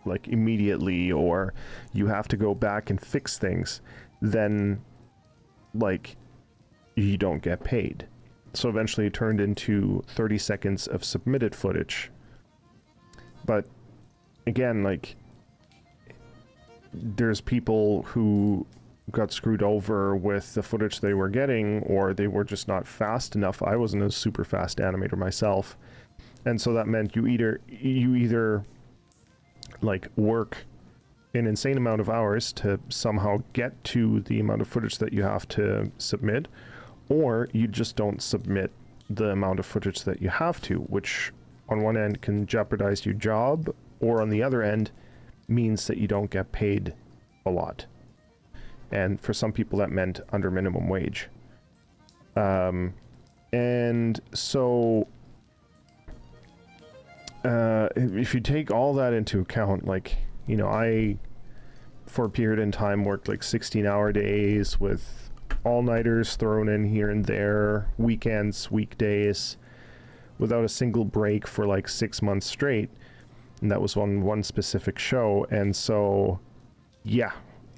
like immediately, or you have to go back and fix things, then like you don't get paid. So eventually it turned into 30 seconds of submitted footage. But again, like, there's people who got screwed over with the footage they were getting, or they were just not fast enough. I wasn't a super fast animator myself, and so that meant you either like work an insane amount of hours to somehow get to the amount of footage that you have to submit, or you just don't submit the amount of footage that you have to, which on one end can jeopardize your job, or on the other end means that you don't get paid a lot. And for some people that meant under minimum wage. And so if you take all that into account, like, you know, I, for a period in time, worked like 16-hour days with all-nighters thrown in here and there, weekends, weekdays, without a single break for like 6 months straight. And that was on one specific show. And so, yeah,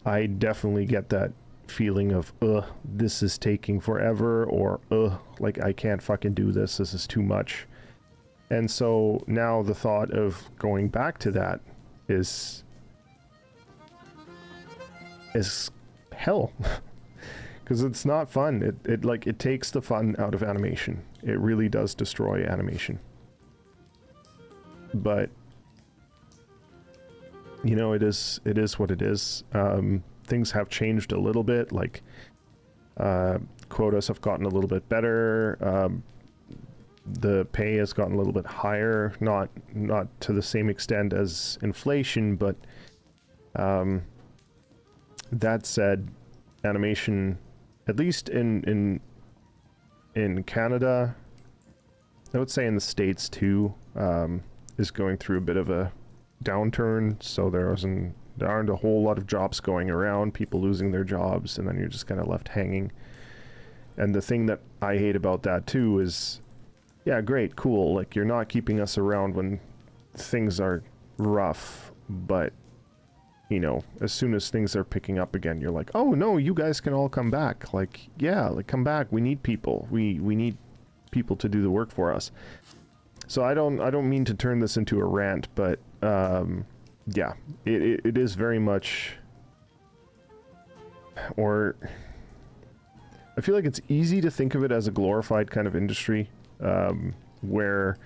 I definitely get that feeling of, this is taking forever, or, like, I can't fucking do this. This is too much. And so now the thought of going back to that is hell. Because it's not fun. It takes the fun out of animation. It really does destroy animation. But, you know, it is what it is. Things have changed a little bit. Like, quotas have gotten a little bit better. The pay has gotten a little bit higher. Not to the same extent as inflation, but that said, animation, at least in Canada, I would say in the States too, is going through a bit of a downturn. So there aren't a whole lot of jobs going around, people losing their jobs, and then you're just kind of left hanging. And the thing that I hate about that too is, yeah, great, cool, like, you're not keeping us around when things are rough, but, you know, as soon as things are picking up again, you're like, oh no, you guys can all come back. Like, yeah, like, come back, we need people. We need people to do the work for us. So I don't mean to turn this into a rant, but yeah, it is very much, or I feel like it's easy to think of it as a glorified kind of industry, where,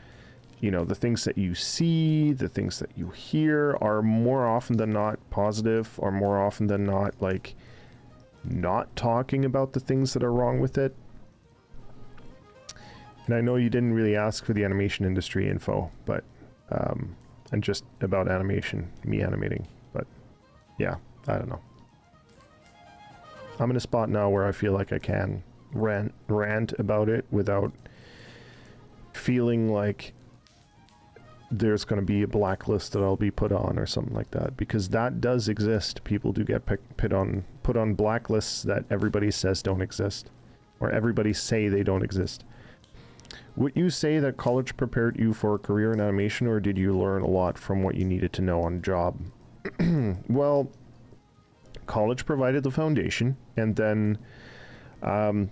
you know, the things that you see, the things that you hear are more often than not positive, or more often than not, like, not talking about the things that are wrong with it. And I know you didn't really ask for the animation industry info, but and just about animation, me animating, but yeah, I don't know. I'm in a spot now where I feel like I can rant about it without feeling like there's going to be a blacklist that I'll be put on or something like that, because that does exist. People do get put on blacklists that everybody says don't exist, or everybody say they don't exist. Would you say that college prepared you for a career in animation, or did you learn a lot from what you needed to know on job? Well, college provided the foundation, and then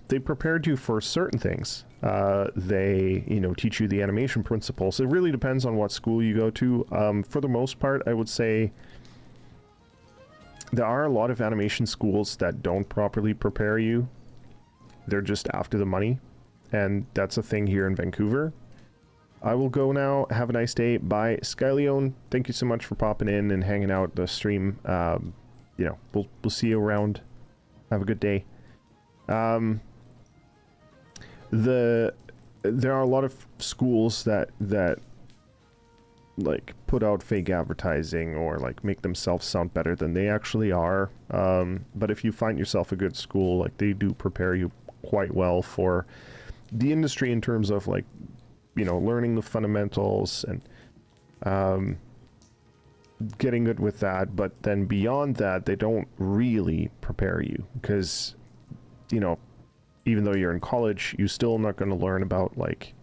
they prepared you for certain things. They, teach you the animation principles. It really depends on what school you go to. For the most part, I would say there are a lot of animation schools that don't properly prepare you. They're just after the money, and that's a thing here in Vancouver. I will go now. Have a nice day. Bye. Skyleon, thank you so much for popping in and hanging out the stream. We'll see you around. Have a good day. There are a lot of schools that like put out fake advertising or like make themselves sound better than they actually are. But if you find yourself a good school, like they do prepare you quite well for the industry in terms of like, learning the fundamentals and getting good with that. But then beyond that, they don't really prepare you because, even though you're in college, you're still not going to learn about like,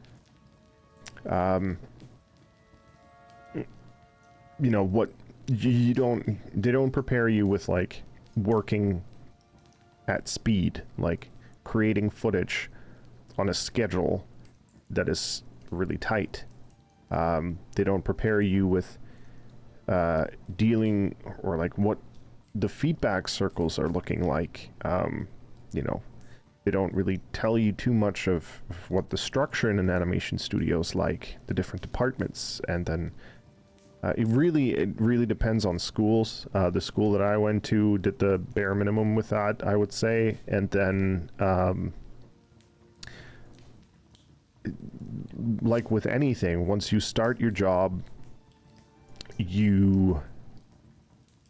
what they don't prepare you with like working at speed, like creating footage on a schedule that is really tight. They don't prepare you with dealing or like what the feedback circles are looking like. They don't really tell you too much of what the structure in an animation studio is like, the different departments, and then it really depends on schools. The school that I went to did the bare minimum with that, I would say, and then like with anything, once you start your job, you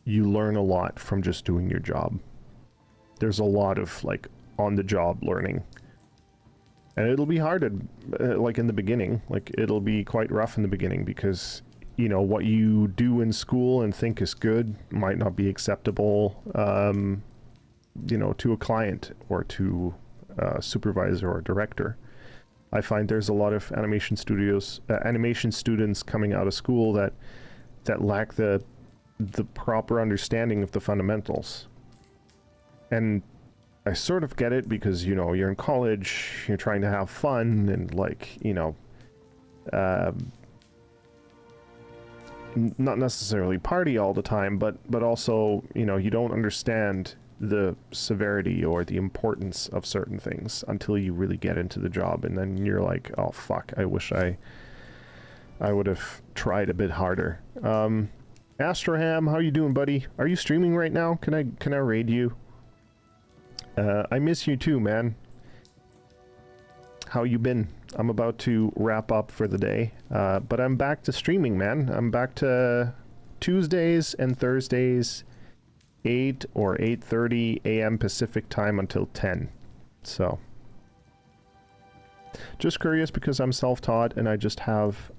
learn a lot from just doing your job. There's a lot of like on the job learning, and it'll be hard like in the beginning. Like it'll be quite rough in the beginning because what you do in school and think is good might not be acceptable to a client or to a supervisor or a director. I find there's a lot of animation students coming out of school that lack the proper understanding of the fundamentals. And I sort of get it because, you're in college, you're trying to have fun and like, not necessarily party all the time, but also, you don't understand the severity or the importance of certain things until you really get into the job, and then you're like, oh fuck, I wish I would have tried a bit harder. Astroham, how you doing, buddy? Are you streaming right now? Can I raid you? I miss you too, man. How you been? I'm about to wrap up for the day, but I'm back to streaming, man. I'm back to Tuesdays and Thursdays, 8 or 8:30 a.m. Pacific time until 10. So, just curious because I'm self-taught and I just have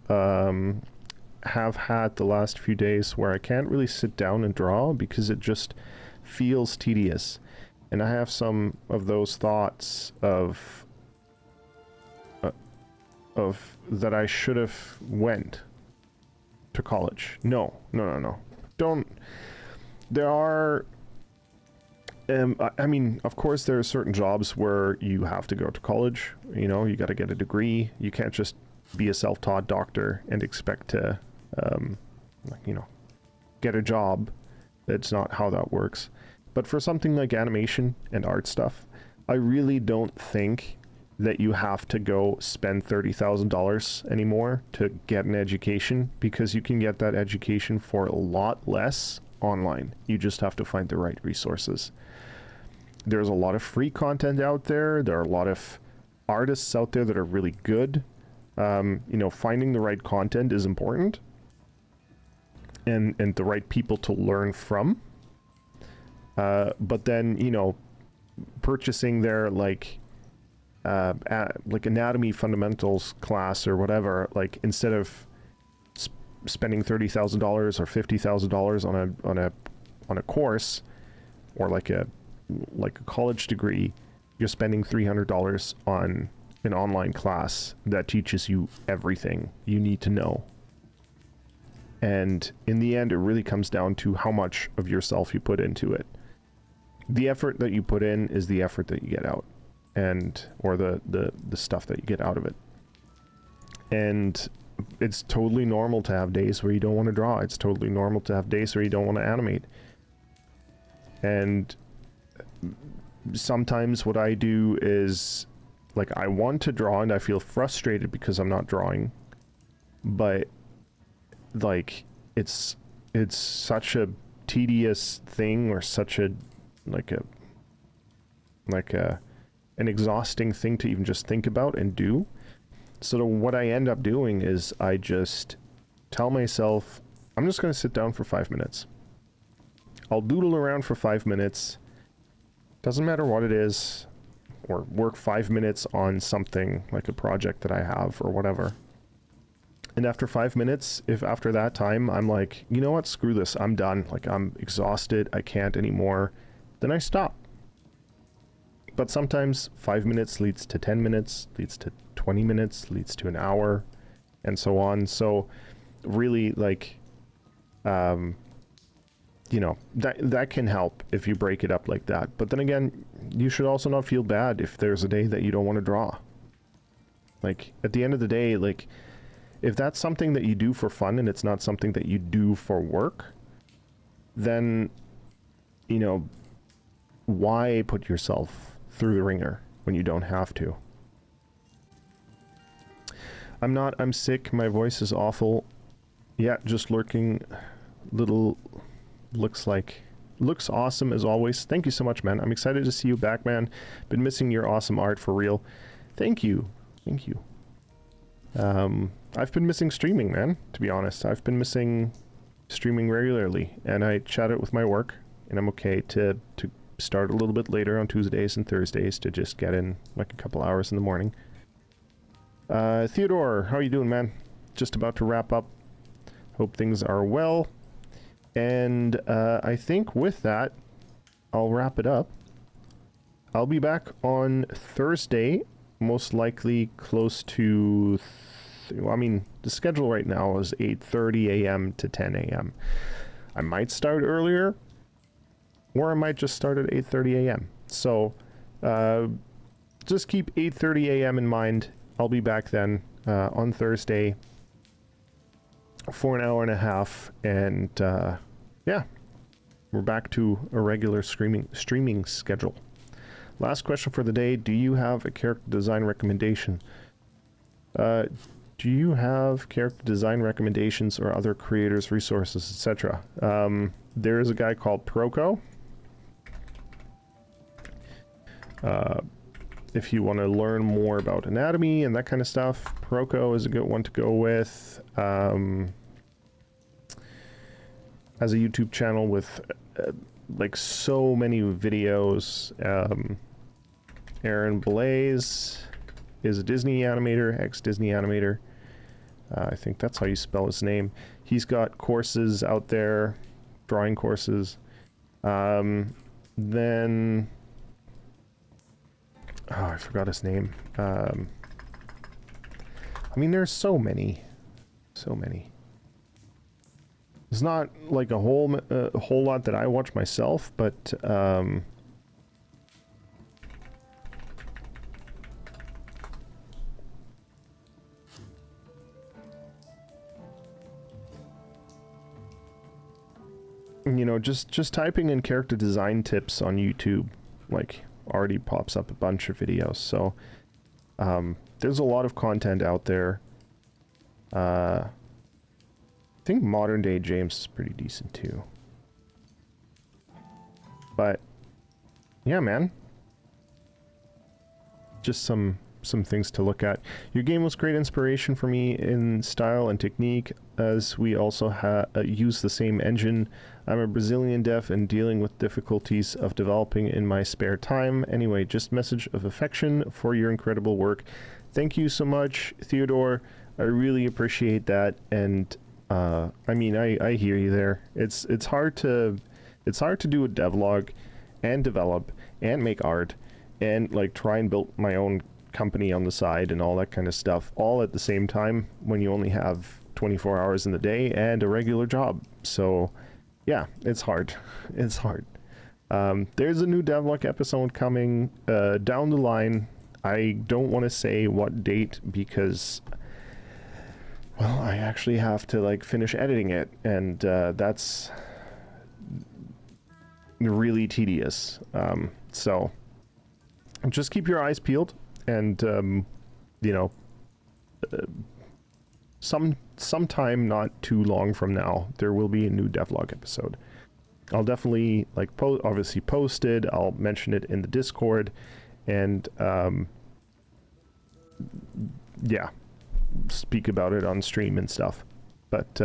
had the last few days where I can't really sit down and draw because it just feels tedious. And I have some of those thoughts of that I should have went to college. No. Don't. There are, I mean, of course there are certain jobs where you have to go to college. You got to get a degree. You can't just be a self-taught doctor and expect to, get a job. That's not how that works. But for something like animation and art stuff, I really don't think that you have to go spend $30,000 anymore to get an education, because you can get that education for a lot less online. You just have to find the right resources. there's a lot of free content out there. There are a lot of artists out there that are really good. You know, finding the right content is important, and the right people to learn from. But then, you know, purchasing their like anatomy fundamentals class or whatever, like instead of spending $30,000 or $50,000 on a course, or like a college degree, you're spending $300 on an online class that teaches you everything you need to know. And in the end, it really comes down to how much of yourself you put into it. The effort that you put in is the effort that you get out, or the stuff that you get out of it. And it's totally normal to have days where you don't want to draw. It's totally normal to have days where you don't want to animate. And sometimes what I do is, like, I want to draw and I feel frustrated because I'm not drawing, but like it's such a tedious thing, or such a an exhausting thing to even just think about and do. So what I end up doing is I just tell myself, I'm just going to sit down for 5 minutes. I'll doodle around for 5 minutes. Doesn't matter what it is, or work 5 minutes on something like a project that I have or whatever. And after 5 minutes, if after that time I'm like, you know what, screw this, I'm done. Like, I'm exhausted, I can't anymore, then I stop. But sometimes 5 minutes leads to 10 minutes, leads to 20 minutes, leads to an hour, and so on. So really, like, you know, that can help if you break it up like that. But then again, you should also not feel bad if there's a day that you don't want to draw. Like, at the end of the day, like, if that's something that you do for fun and it's not something that you do for work, then, you know, why put yourself through the ringer when you don't have to? I'm sick, my voice is awful. Yeah, just lurking. Little looks awesome as always. Thank you so much, man. I'm excited to see you back, man. Been missing your awesome art for real. Thank you. I've been missing streaming, man, to be honest. I've been missing streaming regularly, and I chat it with my work, and I'm okay to start a little bit later on Tuesdays and Thursdays to just get in like a couple hours in the morning. Theodore, how are you doing, man? Just about to wrap up. Hope things are well. And I think with that, I'll wrap it up. I'll be back on Thursday, most likely close to... I mean, the schedule right now is 8:30 a.m. to 10 a.m. I might start earlier, or I might just start at 8:30 a.m. So just keep 8:30 a.m. in mind. I'll be back then on Thursday for an hour and a half, and yeah, we're back to a regular streaming schedule. Last question for the day: do you have a character design recommendation? Do you have character design recommendations or other creators, resources, etc.? There is a guy called Proco. If you want to learn more about anatomy and that kind of stuff, Proco is a good one to go with. Has a YouTube channel with like so many videos. Aaron Blaze is a Disney animator, ex-Disney animator. I think that's how you spell his name. He's got courses out there, drawing courses. Then... oh, I forgot his name. I mean, there's so many. It's not like a whole lot that I watch myself, but you know, just typing in character design tips on YouTube, like, already pops up a bunch of videos. So there's a lot of content out there. I think Modern Day James is pretty decent too. But yeah, man. Just some things to look at. Your game was great inspiration for me in style and technique, as we also use the same engine. I'm a Brazilian dev and dealing with difficulties of developing in my spare time. Anyway, just message of affection for your incredible work. Thank you so much, Theodore. I really appreciate that. And I mean, I hear you there. It's hard to do a devlog and develop and make art and like try and build my own company on the side and all that kind of stuff all at the same time when you only have 24 hours in the day and a regular job. So yeah, it's hard. It's hard. There's a new devlog episode coming down the line. I don't want to say what date because, well, I actually have to like finish editing it, and that's really tedious. So just keep your eyes peeled, and you know, sometime not too long from now, there will be a new devlog episode. I'll definitely like obviously post it. I'll mention it in the Discord, and yeah, speak about it on stream and stuff. But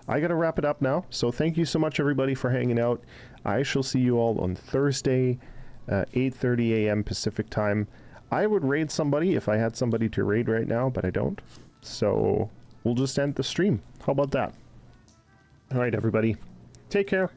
I gotta wrap it up now. So thank you so much, everybody, for hanging out. I shall see you all on Thursday, 8:30 a.m. Pacific time. I would raid somebody if I had somebody to raid right now, but I don't. So we'll just end the stream. How about that? All right, everybody. Take care.